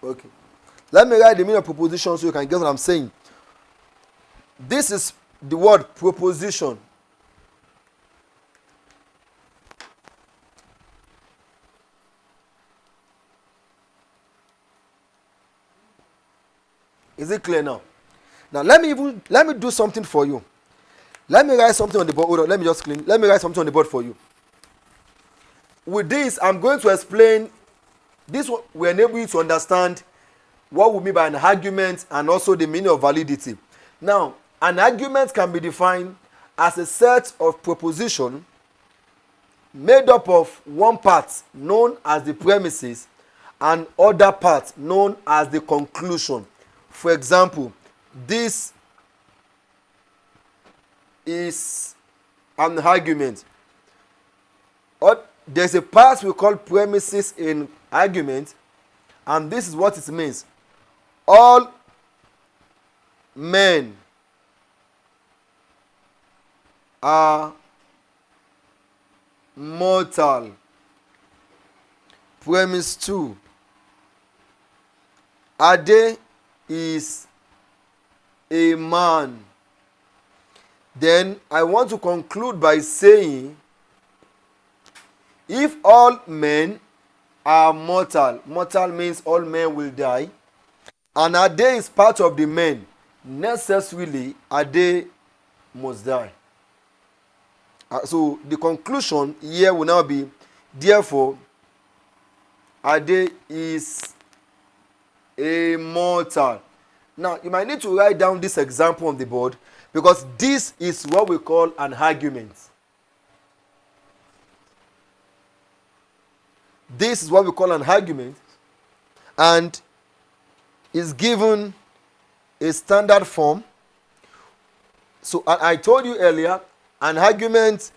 Okay. Let me write the meaning of proposition so you can get what I'm saying. This is the word proposition. Is it clear now? Now let me do something for you. Let me write something on the board. Hold on, let me write something on the board for you. With this, I'm going to explain this will enable you to understand what we mean by an argument and also the meaning of validity. Now, an argument can be defined as a set of propositions made up of one part known as the premises and other part known as the conclusion. For example, this is an argument. There's a part we call premises in argument, and this is what it means. All men are mortal. Premise 2. Ade is a man. Then I want to conclude by saying, if all men are mortal, mortal means all men will die, and Ade is part of the men, necessarily Ade must die. So the conclusion here will now be, therefore, Ade is a mortal. Now, you might need to write down this example on the board, because this is what we call an argument. This is what we call an argument, and is given a standard form. So I told you earlier, an argument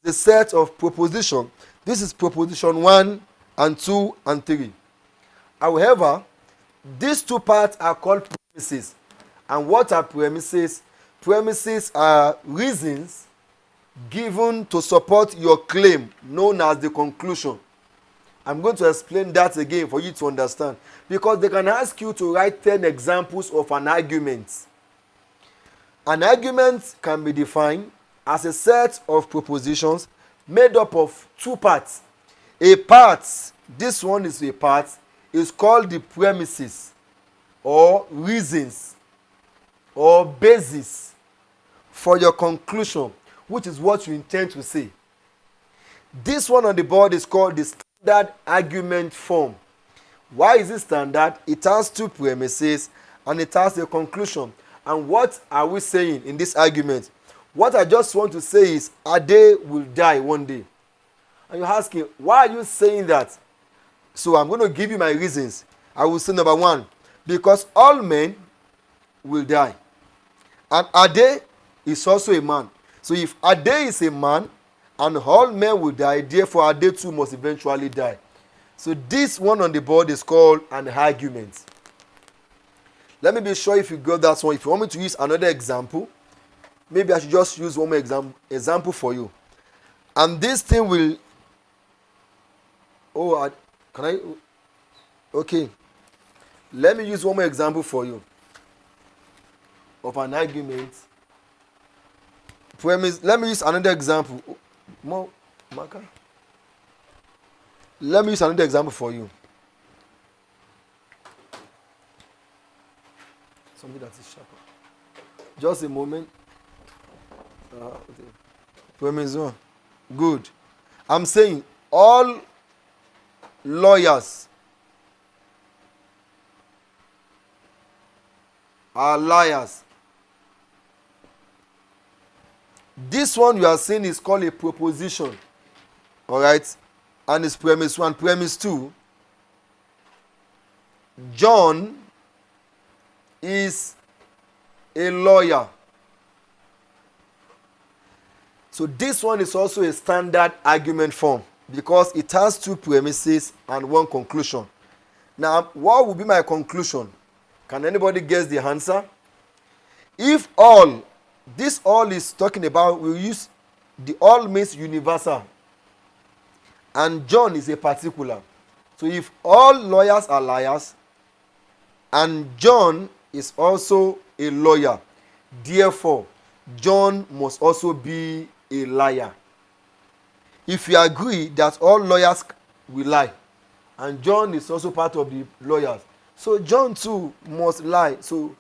is a set of proposition. This is proposition 1 and 2 and 3. However, these two parts are called premises. And what are premises? Premises are reasons given to support your claim, known as the conclusion. I'm going to explain that again for you to understand, because they can ask you to write 10 examples of an argument. An argument can be defined as a set of propositions made up of two parts. A part, this one is a part, is called the premises or reasons or basis for your conclusion, which is what you intend to say. This one on the board is called the standard argument form. Why is it standard? It has two premises and it has a conclusion. And what are we saying in this argument? What I just want to say is, Ade will die one day. And you're asking, why are you saying that? So I'm going to give you my reasons. I will say number 1, because all men will die. And Ade is also a man. So if Ade is a man and all men will die, therefore Ade too must eventually die. So this one on the board is called an argument. Let me be sure if you got that one. If you want me to use another example, maybe I should just use one more example for you. And this thing will... can I... Okay. Let me use one more example for you of an argument. Let me use another example. More marker. Let me use another example for you. Something that is sharper. Just a moment. Okay. Premise 1. Good. I'm saying all lawyers are liars. This one you are saying is called a proposition. Alright? And it's premise 1. Premise 2. John is a lawyer. So this one is also a standard argument form because it has two premises and one conclusion. Now, what will be my conclusion? Can anybody guess the answer? If all, this all is talking about, we use the all means universal. And John is a particular. So if all lawyers are liars, and John is also a lawyer, therefore, John must also be a liar. If you agree that all lawyers will lie, and John is also part of the lawyers, so John too must lie. So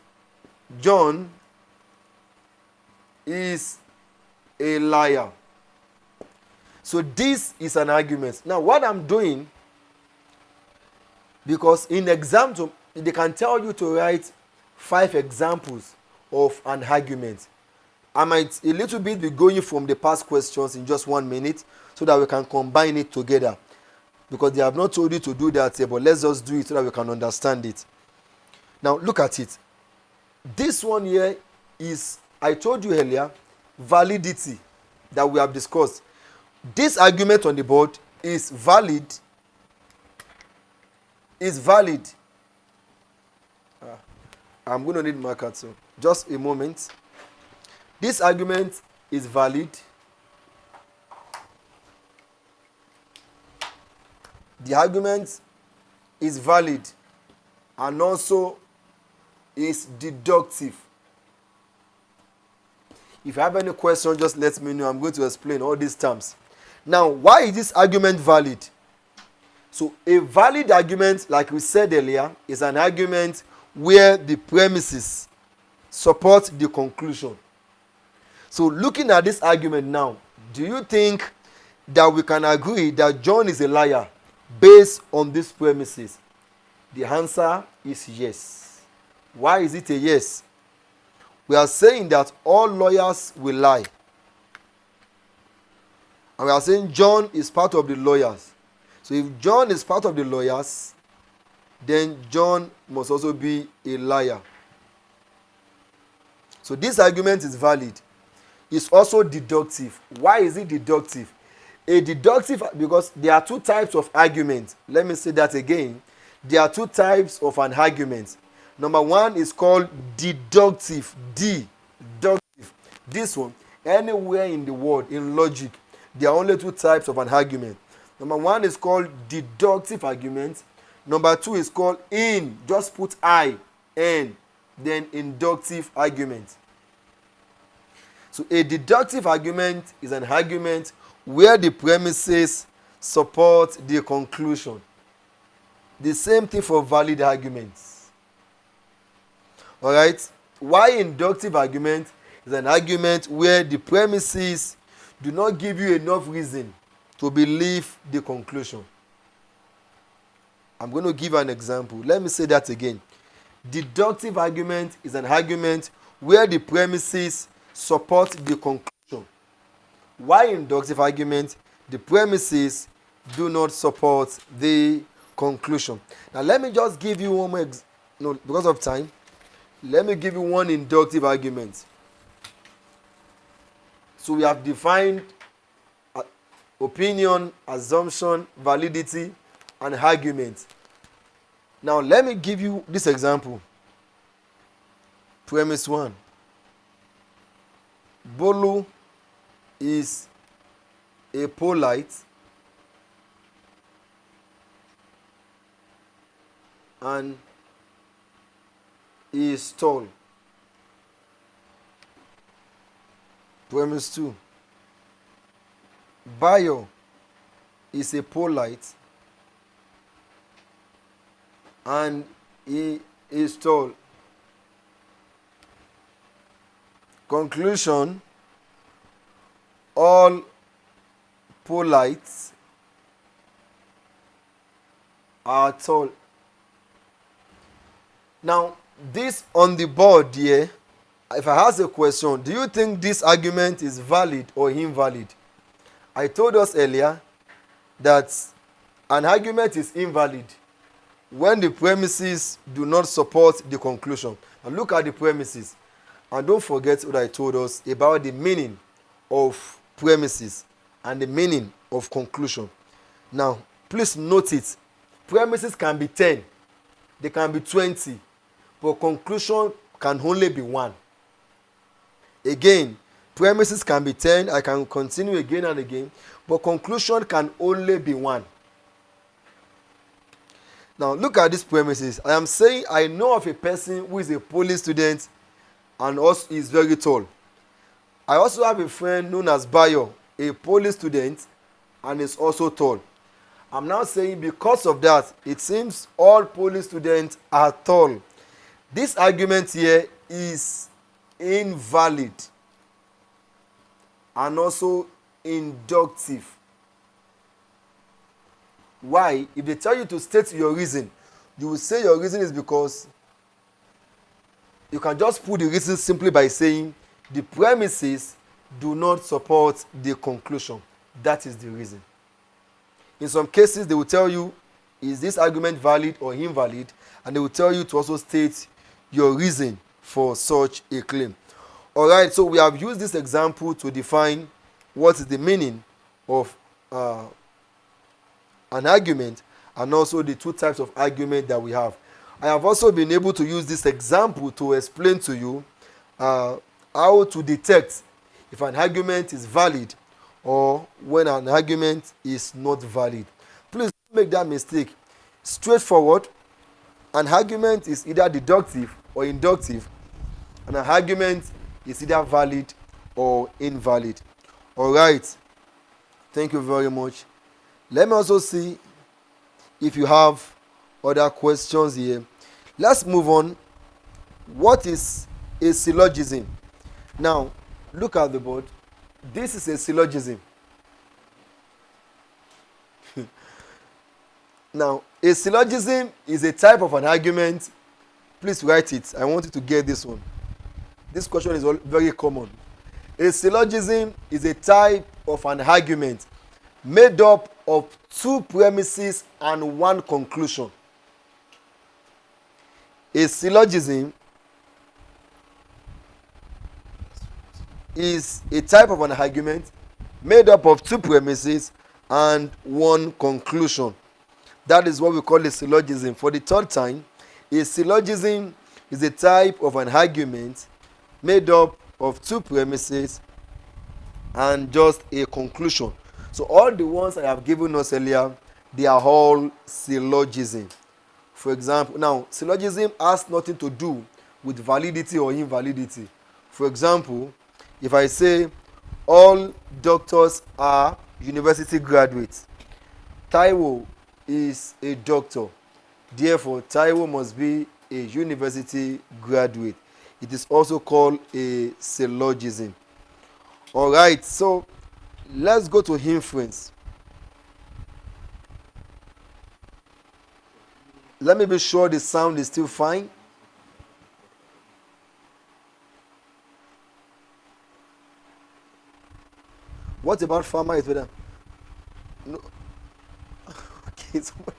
John is a liar. So this is an argument. Now what I'm doing, because in exam they can tell you to write 5 examples of an argument. I might a little bit be going from the past questions in just 1 minute so that we can combine it together, because they have not told you to do that here, but let's just do it so that we can understand it. Now look at it. This one here is, I told you earlier, validity that we have discussed. This argument on the board is valid. I'm going to need marker too. Just a moment. This argument is valid. The argument is valid and also is deductive. If you have any question, just let me know. I'm going to explain all these terms. Now, why is this argument valid? So, a valid argument, like we said earlier, is an argument where the premises support the conclusion. So, looking at this argument now, do you think that we can agree that John is a liar based on these premises? The answer is yes. Why is it a yes? We are saying that all lawyers will lie. And we are saying John is part of the lawyers. So if John is part of the lawyers, then John must also be a liar. So this argument is valid. It's also deductive. Why is it deductive? A deductive, because there are 2 types of arguments. Let me say that again. There are 2 types of an argument. Number 1 is called deductive. Deductive. This one, anywhere in the world, in logic, there are only 2 types of an argument. Number 1 is called deductive argument. Number 2 is called just put I, N, then inductive argument. So a deductive argument is an argument where the premises support the conclusion. The same thing for valid arguments. Alright? Why inductive argument is an argument where the premises do not give you enough reason to believe the conclusion. I'm going to give an example. Let me say that again. Deductive argument is an argument where the premises support the conclusion. Why inductive argument? The premises do not support the conclusion. Now let me just give you one more because of time. Let me give you one inductive argument. So we have defined opinion, assumption, validity, and argument. Now let me give you this example. Premise 1. Bolu is a polite and is tall. Premise 2. Bayo is a polite and he is tall. Conclusion: all polites are tall. Now, this on the board here, if I ask a question, do you think this argument is valid or invalid? I told us earlier that an argument is invalid when the premises do not support the conclusion. Now look at the premises. And don't forget what I told us about the meaning of premises and the meaning of conclusion. Now, please note it. Premises can be 10. They can be 20. But conclusion can only be 1. Again, premises can be 10. I can continue again and again. But conclusion can only be 1. Now, look at these premises. I am saying I know of a person who is a poly student and also is very tall. I also have a friend known as Bayo, a poly student, and is also tall. I'm now saying because of that, it seems all poly students are tall. This argument here is invalid and also inductive. Why? If they tell you to state your reason, you will say your reason is because you can just put the reason simply by saying the premises do not support the conclusion. That is the reason. In some cases, they will tell you, is this argument valid or invalid? And they will tell you to also state your reason for such a claim. All right, so we have used this example to define what is the meaning of an argument and also the two types of argument that we have. I have also been able to use this example to explain to you how to detect if an argument is valid or when an argument is not valid. Please don't make that mistake. Straightforward, an argument is either deductive or inductive, and an argument is either valid or invalid. All right. Thank you very much. Let me also see if you have other questions here. Let's move on. What is a syllogism? Now, look at the board. This is a syllogism. Now, a syllogism is a type of an argument. Please write it. I want you to get this one. This question is very common. A syllogism is a type of an argument made up of two premises and one conclusion. A syllogism is a type of an argument made up of two premises and one conclusion. That is what we call a syllogism. For the third time, a syllogism is a type of an argument made up of two premises and just a conclusion. So all the ones I have given us earlier, they are all syllogism. For example, now syllogism has nothing to do with validity or invalidity. For example, if I say all doctors are university graduates, Taiwo is a doctor, therefore Taiwo must be a university graduate. It is also called a syllogism. All right, so let's go to inference. Let me be sure the sound is still fine. What about farmer is better? No. Okay, somebody.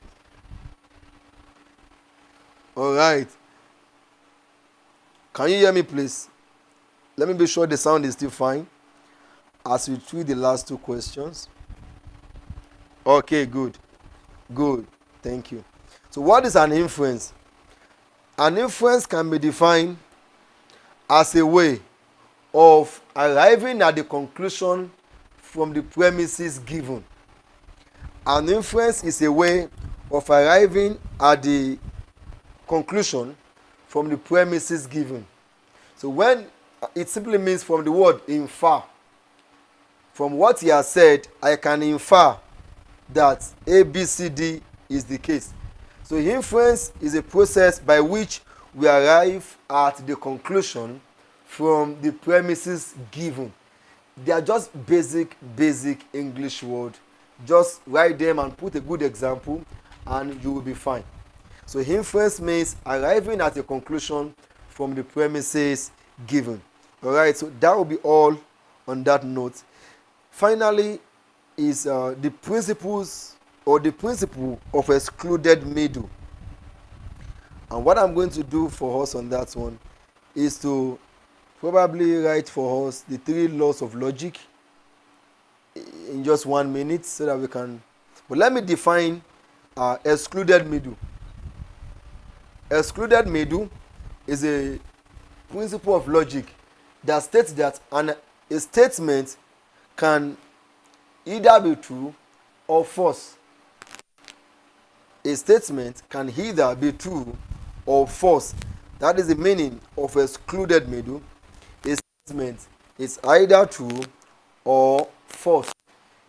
All right. Can you hear me, please? Let me be sure the sound is still fine as we treat the last two questions. Okay, good. Good. Thank you. So what is an inference? An inference can be defined as a way of arriving at the conclusion from the premises given. An inference is a way of arriving at the conclusion from the premises given. So when it simply means from the word infer. From what he has said, I can infer that A, B, C, D is the case. So inference is a process by which we arrive at the conclusion from the premises given. They are just basic English words. Just write them and put a good example and you will be fine. So inference means arriving at a conclusion from the premises given. Alright, so that will be all on that note. Finally is the principles or the principle of excluded middle. And what I'm going to do for us on that one is to probably write for us the 3 laws of logic in just 1 minute so that we can. But let me define excluded middle. Excluded middle is a principle of logic that states that a statement can either be true or false. A statement can either be true or false. That is the meaning of excluded middle. A statement is either true or false.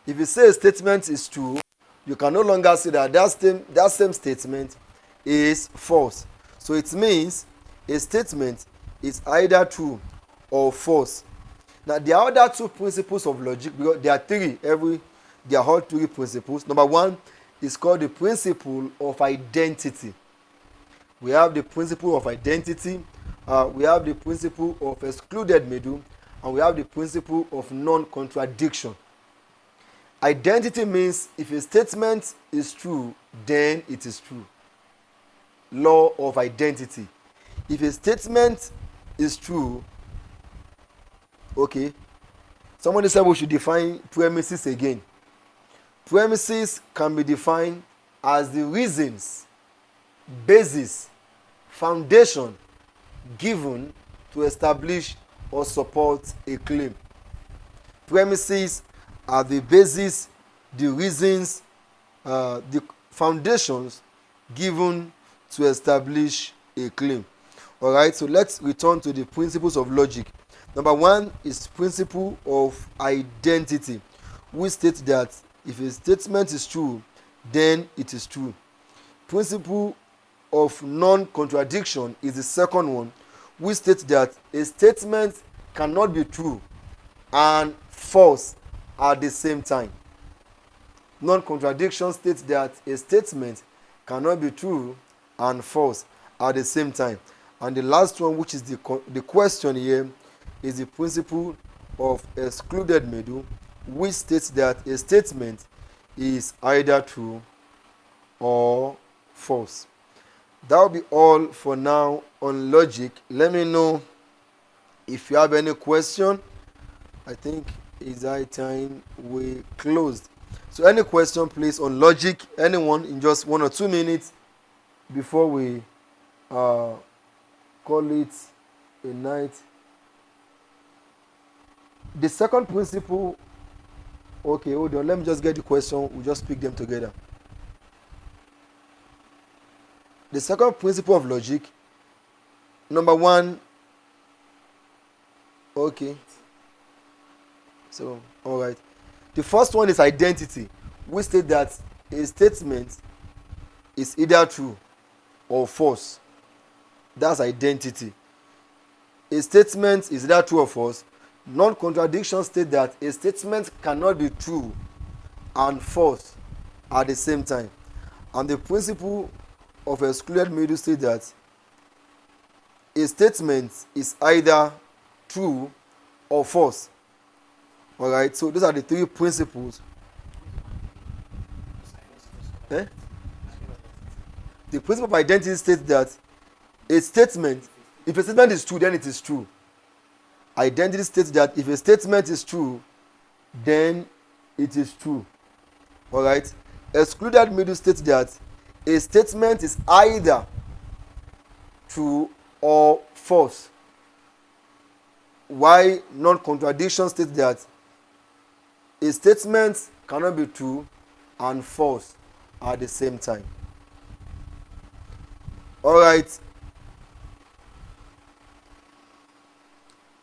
If you say a statement is true, you can no longer say that that same statement is false. So it means a statement is either true or false. Now, there are other two principles of logic, because there are three. There are all three principles. Number one is called the principle of identity. We have the principle of identity, we have the principle of excluded middle, and we have the principle of non-contradiction. Identity means if a statement is true, then it is true. Law of identity. If a statement is true, okay. Somebody said we should define premises again. Premises can be defined as the reasons, basis, foundation given to establish or support a claim. Premises are the basis, the reasons, the foundations given to establish a claim. All right, so let's return to the principles of logic. Number one is principle of identity, which states that if a statement is true, then it is true. Principle of non-contradiction is the second one, which states that a statement cannot be true and false at the same time. Non-contradiction states that a statement cannot be true and false at the same time. And the last one, which is the question here, is the principle of excluded middle, which states that a statement is either true or false. That will be all for now on logic. Let me know if you have any question. I think it's high time we closed. So any question, please, on logic, anyone, in just 1 or 2 minutes before we call it a night. The second principle, okay, hold on, let me just get the question, we'll just pick them together. The second principle of logic, number one, okay, so, all right. The first one is identity. We state that a statement is either true or false. That's identity. A statement is either true or false. Non-contradiction states that a statement cannot be true and false at the same time. And the principle of excluded middle states that a statement is either true or false. All right, so those are the three principles. Eh? The principle of identity states that a statement, if a statement is true, then it is true. Identity states that if a statement is true, then it is true. All right. Excluded middle states that a statement is either true or false. Why non-contradiction states that a statement cannot be true and false at the same time. All right.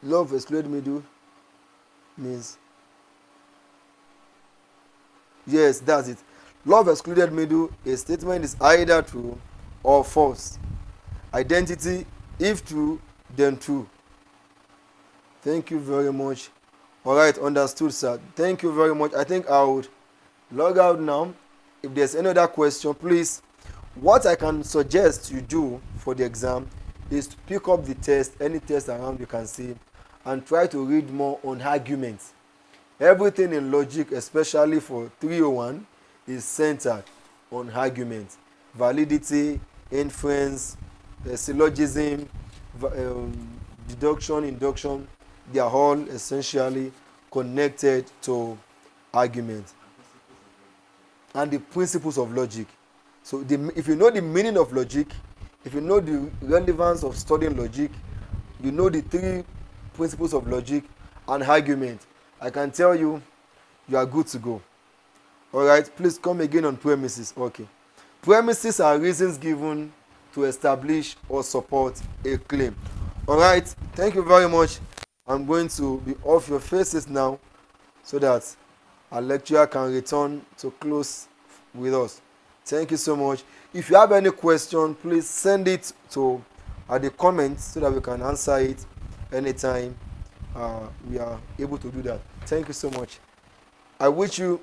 Law of excluded middle means, yes, that's it. Law of excluded middle, a statement is either true or false. Identity, if true, then true. Thank you very much. All right, understood, sir. Thank you very much. I think I would log out now. If there's any other question, please, what I can suggest you do for the exam is to pick up the test, any test around you can see, and try to read more on arguments. Everything in logic, especially for 301, is centered on argument. Validity, inference, syllogism, deduction, induction, they are all essentially connected to argument. And the principles of logic. So if you know the meaning of logic, if you know the relevance of studying logic, you know the three principles of logic and argument, I can tell you, you are good to go. All right, please come again on premises. Okay. Premises are reasons given to establish or support a claim. All right, thank you very much. I'm going to be off your faces now so that our lecturer can return to close with us. Thank you so much. If you have any question, please send it to at the comments so that we can answer it anytime we are able to do that. Thank you so much. I wish you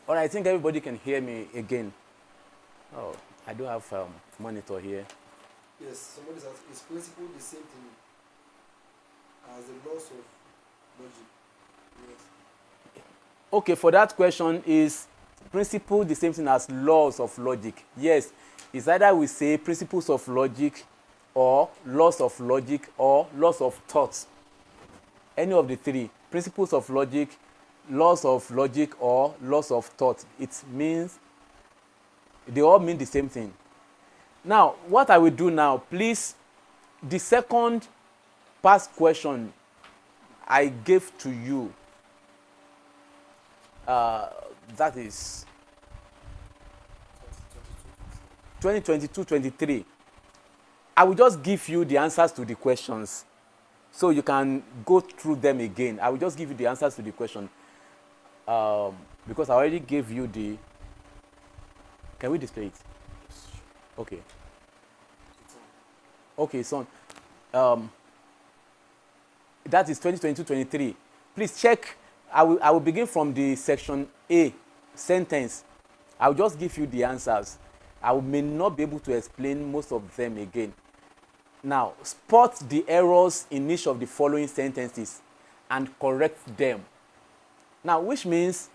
All right, I think everybody can hear me again. Oh, I do have monitor here. yes, somebody says is principle the same thing as the laws of logic. Yes. Okay, for that question, is principle the same thing as laws of logic? Yes, it's either we say principles of logic or laws of logic or laws of thought. Any of the three, principles of logic, laws of logic or laws of thought, it means they all mean the same thing. Now, what I will do now, please, the second past question I gave to you, that is 2022-23. I will just give you the answers to the questions so you can go through them again. I will just give you the answers to the question because I already gave you the. Can we display it? Okay. Okay, son. That is 2022-23. Please check. I will begin from the section A, sentence. I will just give you the answers. I may not be able to explain most of them again. Now, spot the errors in each of the following sentences and correct them. Now, which means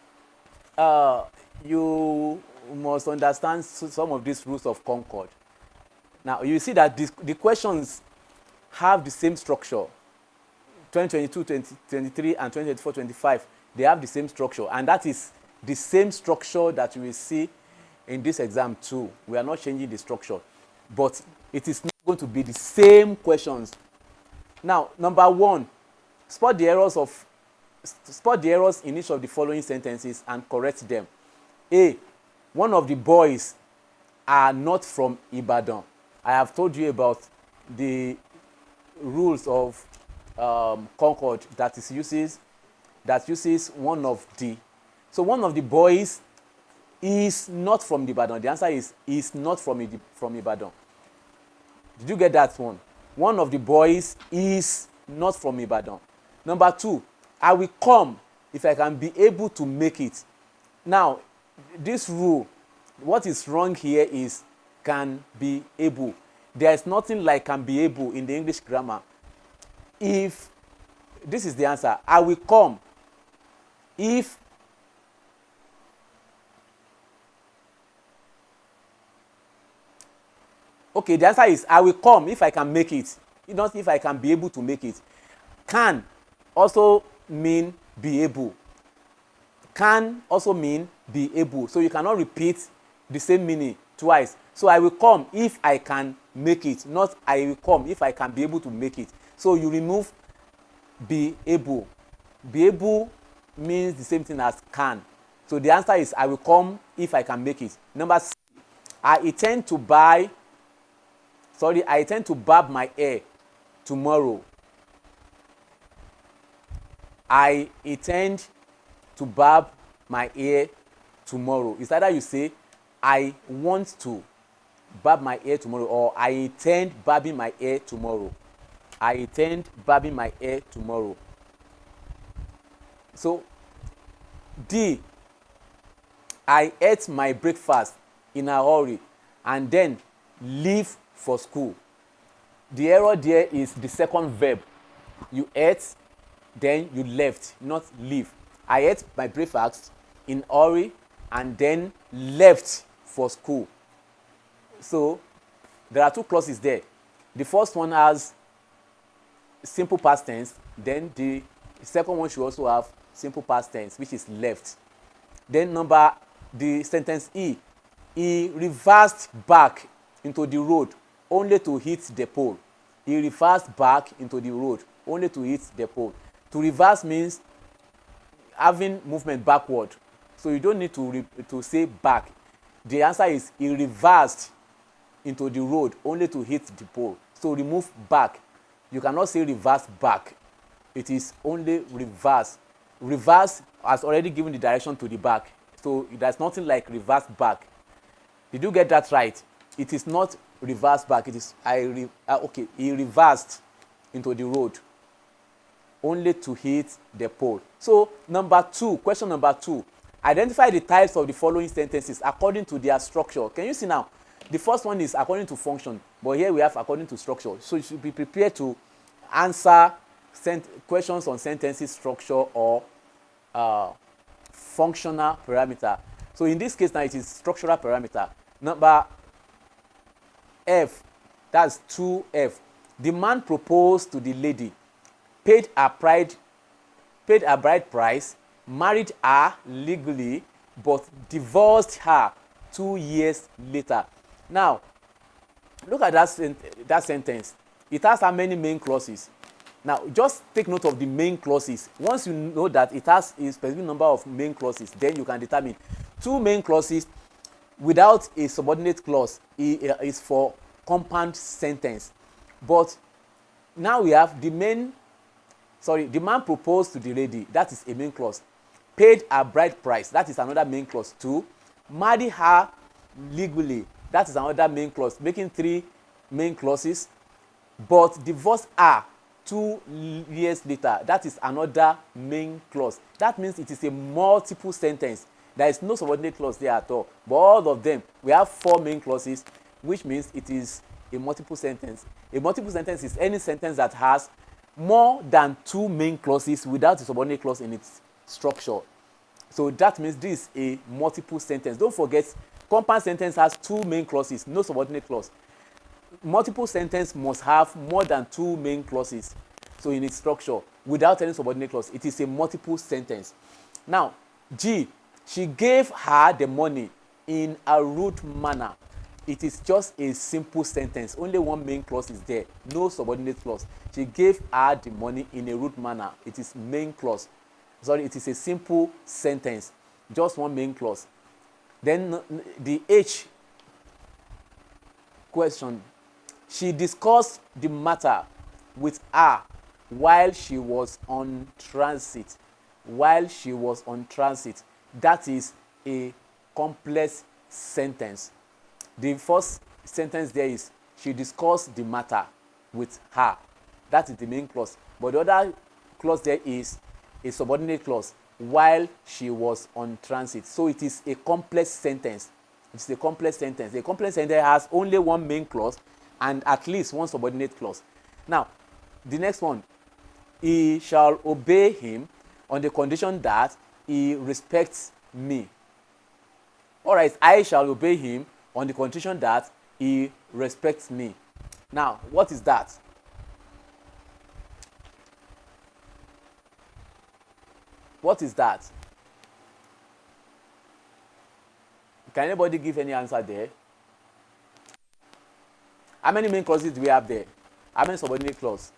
you must understand some of these rules of Concord. Now, you see that the questions have the same structure. 2022, 2023, and 2024, 25, they have the same structure. And that is the same structure that you will see in this exam too. We are not changing the structure. But it is not going to be the same questions. Now, number one, spot the errors in each of the following sentences and correct them. A, one of the boys are not from Ibadan. I have told you about the rules of Concord that uses one of the. So one of the boys is not from Ibadan. The answer is not from Ibadan. Did you get that one? One of the boys is not from Ibadan. Number two, I will come if I can be able to make it. Now, this rule, what is wrong here is can be able. There is nothing like can be able in the English grammar. If this is the answer, I will come if okay, the answer is I will come if I can make it, not if I can be able to make it. Can also mean be able. Can also mean be able. So you cannot repeat the same meaning twice. So I will come if I can make it, not I will come if I can be able to make it. So you remove be able. Be able means the same thing as can. So the answer is I will come if I can make it. Number C, I intend to barb my hair tomorrow. I intend to barb my hair tomorrow. It's either you say I want to barb my hair tomorrow or I intend barbing my hair tomorrow. I intend barbing my hair tomorrow. So D, I ate my breakfast in a hurry and then leave for school. The error there is the second verb. You ate, then you left, not leave. I ate my breakfast in hurry and then left for school. So there are two clauses there. The first one has simple past tense, then the second one should also have simple past tense, which is left. Then the sentence E, he reversed back into the road only to hit the pole. He reversed back into the road only to hit the pole. To reverse means having movement backward. So you don't need to say back. The answer is he reversed into the road only to hit the pole. So remove back. You cannot say reverse back. It is only reverse. Reverse has already given the direction to the back. So there's nothing like reverse back. Did you get that right? It is not reverse back. It is okay. He reversed into the road only to hit the pole. So question number 2. Identify the types of the following sentences according to their structure. Can you see now? The first one is according to function, but here we have according to structure. So you should be prepared to answer questions on sentences structure or functional parameter. So in this case now it is structural parameter. Number F, that's 2F. The man proposed to the lady, paid her bride price, married her legally, but divorced her 2 years later. Now, look at that sentence. It has how many main clauses? Now, just take note of the main clauses. Once you know that it has a specific number of main clauses, then you can determine 2 main clauses without a subordinate clause is for compound sentence. But now we have the man proposed to the lady, that is a main clause. Paid her bride price, that is another main clause. 2, marry her legally, that is another main clause, making 3 main clauses. But divorce her 2 years later, that is another main clause. That means it is a multiple sentence. There is no subordinate clause there at all. But all of them, we have 4 main clauses, which means it is a multiple sentence. A multiple sentence is any sentence that has more than 2 main clauses without a subordinate clause in its structure. So that means this is a multiple sentence. Don't forget, compound sentence has 2 main clauses, no subordinate clause. Multiple sentence must have more than 2 main clauses. So in its structure, without any subordinate clause, it is a multiple sentence. Now, G, she gave her the money in a rude manner. It is just a simple sentence. Only 1 main clause is there, no subordinate clause. She gave her the money in a rude manner. It is main clause. Sorry, it is a simple sentence, just 1 main clause. Then the H question, she discussed the matter with her while she was on transit. While she was on transit. That is a complex sentence. The first sentence there is, she discussed the matter with her. That is the main clause. But the other clause there is a subordinate clause, while she was on transit. So it is a complex sentence. It's a complex sentence. A complex sentence has only 1 main clause and at least 1 subordinate clause. Now, the next one, he shall obey him on the condition that he respects me. All right, I shall obey him on the condition that he respects me. Now, what is that? What is that? Can anybody give any answer there? How many main clauses do we have there? How many subordinate clause?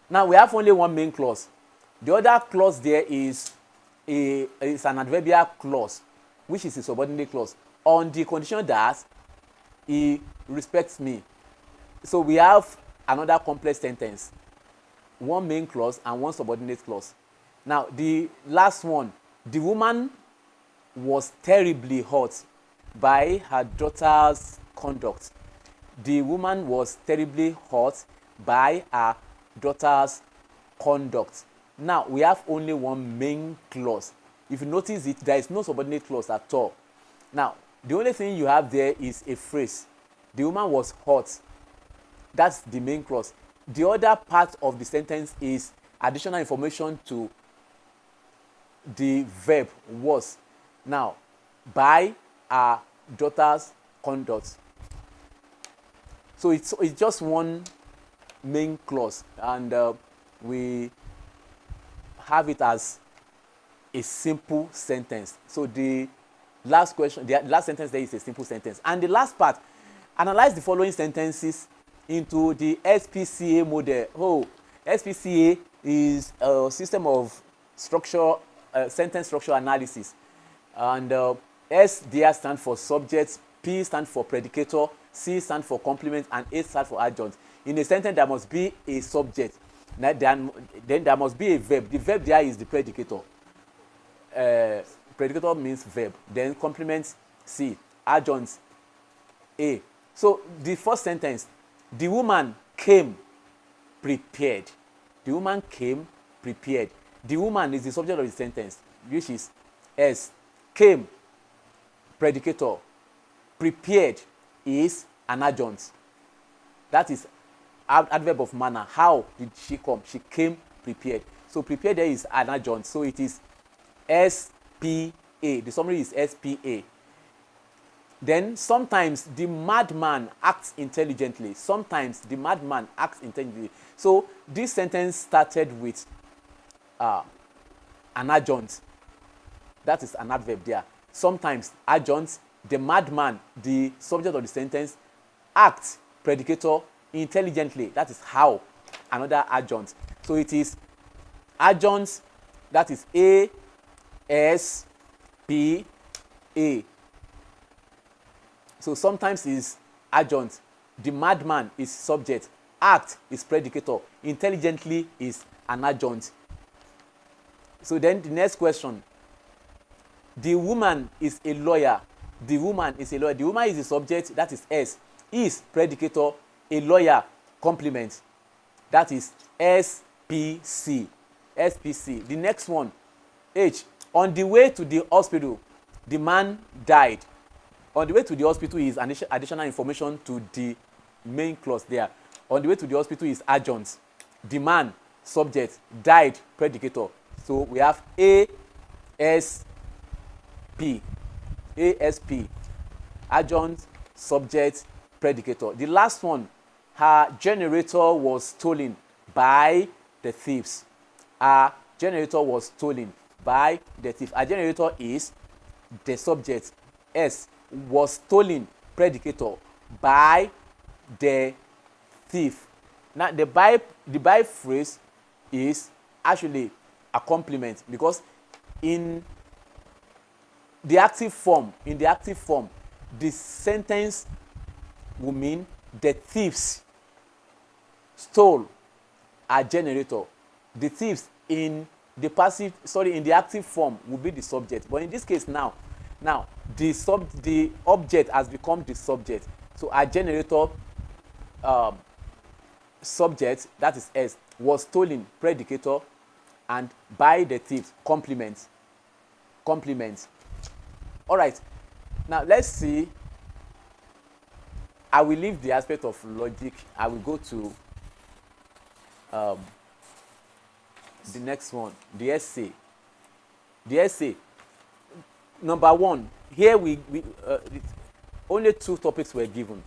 Now we have only 1 main clause. The other clause there is an adverbial clause, which is a subordinate clause, on the condition that he respects me. So we have another complex sentence, 1 main clause and 1 subordinate clause. Now the last one, the woman was terribly hurt by her daughter's conduct. The woman was terribly hurt by her daughter's conduct. Now we have only 1 main clause. if you notice it, there is no subordinate clause at all. Now, the only thing you have there is a phrase. The woman was hot. That's the main clause. The other part of the sentence is additional information to the verb was. Now, by her daughter's conduct. So it's just one main clause, and we have it as a simple sentence. So the last question, the last sentence there is a simple sentence. And the last part, analyze the following sentences into the SPCA model. Oh, SPCA is a system of structure, sentence structure analysis. And S there stands for subject, P stands for predicator, C stands for complement, and A stands for adjunct. In a sentence, there must be a subject. Then there must be a verb. The verb there is the predicator. Predicator means verb. Then complement C, adjunct A. So the first sentence, the woman came prepared. The woman came prepared. The woman is the subject of the sentence, which is S. Came, predicator. Prepared is an adjunct. That is adverb of manner. How did she come? She came prepared. So prepared there is an adjunct. So it is SPA. The summary is SPA. Then sometimes the madman acts intelligently. Sometimes the madman acts intelligently. So this sentence started with an adjunct. That is an adverb there. Sometimes adjuncts, the madman, the subject of the sentence, acts, predicator, intelligently. That is how, another adjunct. So it is adjuncts, that is A, S, P, A. So sometimes is adjunct, the madman is subject, act is predicator, intelligently is an adjunct. So then the next question, the woman is a lawyer. The woman is a lawyer. The woman is the subject, that is S. Is predicator, a lawyer, complement. That is SPC. SPC. The next one, H. On the way to the hospital, the man died. On the way to the hospital is additional information to the main clause there. On the way to the hospital is adjunct. The man, subject, died, predicator. So we have ASP. ASP. Adjunct, subject, predicator. The last one, her generator was stolen by the thieves. Her generator was stolen by the thief. Her generator is the subject. S was stolen, predicator, by the thief. Now the by phrase is actually a complement, because in the active form, the sentence will mean the thieves stole a generator. The thieves in the active form will be the subject. But in this case now the object has become the subject. So a generator subject, that is S, was stolen, predicator, and by the thief, complement. All right. Now let's see. I will leave the aspect of logic. I will go to the next one, the essay. The essay. Number one. Here only two topics were given.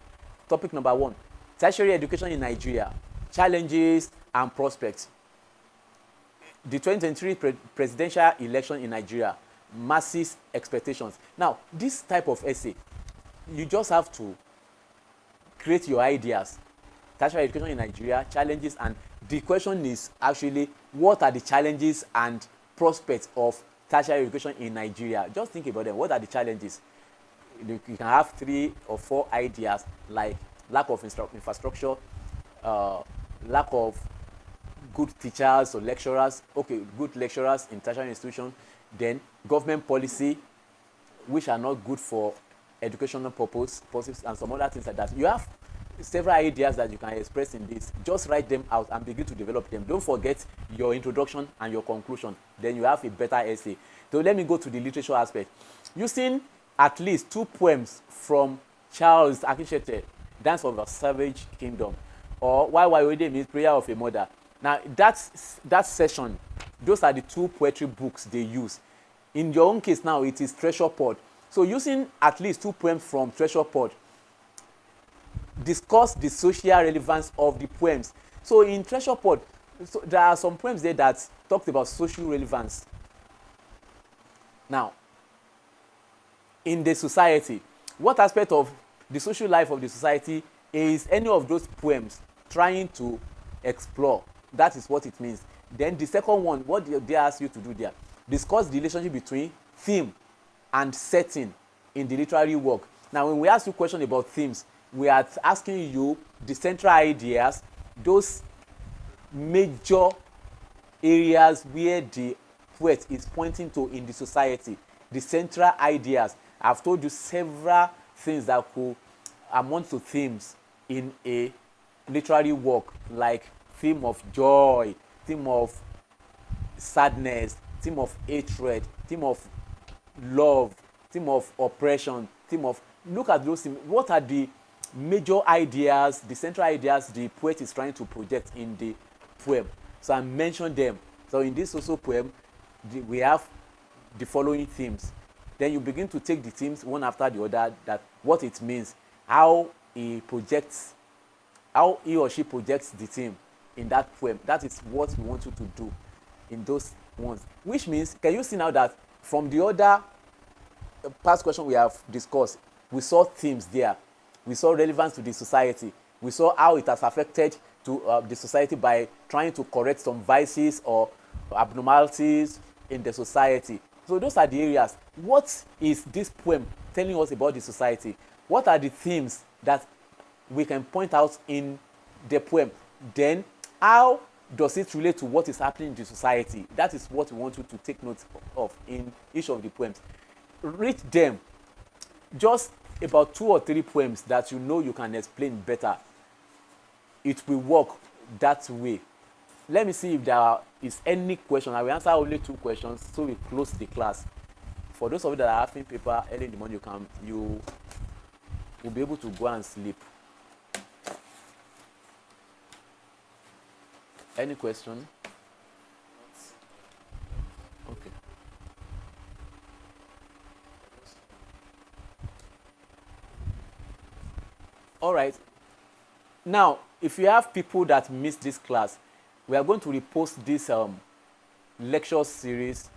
Topic number one: tertiary education in Nigeria, challenges and prospects. The 2023 presidential election in Nigeria, massive expectations. Now, this type of essay, you just have to create your ideas. Tertiary education in Nigeria, challenges, and the question is actually, what are the challenges and prospects of tertiary education in Nigeria? Just think about them. What are the challenges? You can have 3 or 4 ideas, like lack of infrastructure, lack of good teachers or lecturers, good lecturers in tertiary institutions, then government policy, which are not good for educational purposes, and some other things like that. You have several ideas that you can express in this. Just write them out and begin to develop them. Don't forget your introduction and your conclusion. Then you have a better essay. So let me go to the literature aspect. Using at least 2 poems from Charles Akinshete, Dance of a Savage Kingdom, or Why Wayode means Prayer of a Mother. Now that session, those are the 2 poetry books they use. In your own case now, it is Treasure Pod. So using at least 2 poems from Treasure Pod, discuss the social relevance of the poems. So in Treasure Pod, so there are some poems there that talked about social relevance. Now, in the society, what aspect of the social life of the society is any of those poems trying to explore? That is what it means. Then the second one, what they ask you to do there, discuss the relationship between theme and setting in the literary work. Now, when we ask you questions about themes, we are asking you the central ideas, those major areas where the poet is pointing to in the society, the central ideas. I've told you several things that could amount to themes in a literary work, like theme of joy, theme of sadness, theme of hatred, theme of love, theme of oppression, theme of... Look at those themes. What are the major ideas, the central ideas the poet is trying to project in the poem? So I mentioned them. So in this also poem, we have the following themes. Then you begin to take the themes one after the other, that what it means, how he projects, how he or she projects the theme in that poem. That is what we want you to do in those ones. Which means, can you see now that from the other past question we have discussed, we saw themes there. We saw relevance to the society. We saw how it has affected to the society by trying to correct some vices or abnormalities in the society. So those are the areas. What is this poem telling us about the society? What are the themes that we can point out in the poem? Then how does it relate to what is happening in the society? That is what we want you to take note of in each of the poems. Read them. Just about 2 or 3 poems that you know you can explain better. It will work that way. Let me see if there is any question. I will answer only 2 questions, so we close the class. For those of you that are having paper early in the morning, you will be able to go and sleep. Any question? Okay. All right. Now, if you have people that missed this class, we are going to repost this lecture series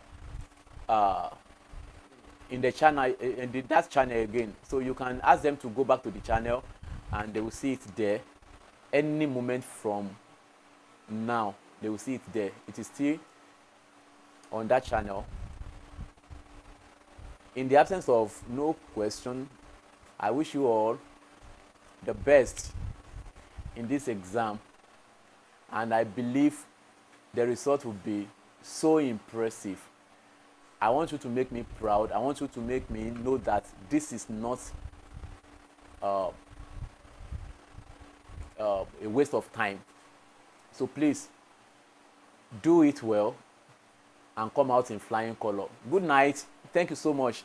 in the channel, in that channel again. So you can ask them to go back to the channel and they will see it there. Any moment from now, they will see it there. It is still on that channel. In the absence of no question, I wish you all the best in this exam, and I believe the result will be so impressive. I want you to make me proud. I want you to make me know that this is not a waste of time. So please do it well and come out in flying color. Good night. Thank you so much.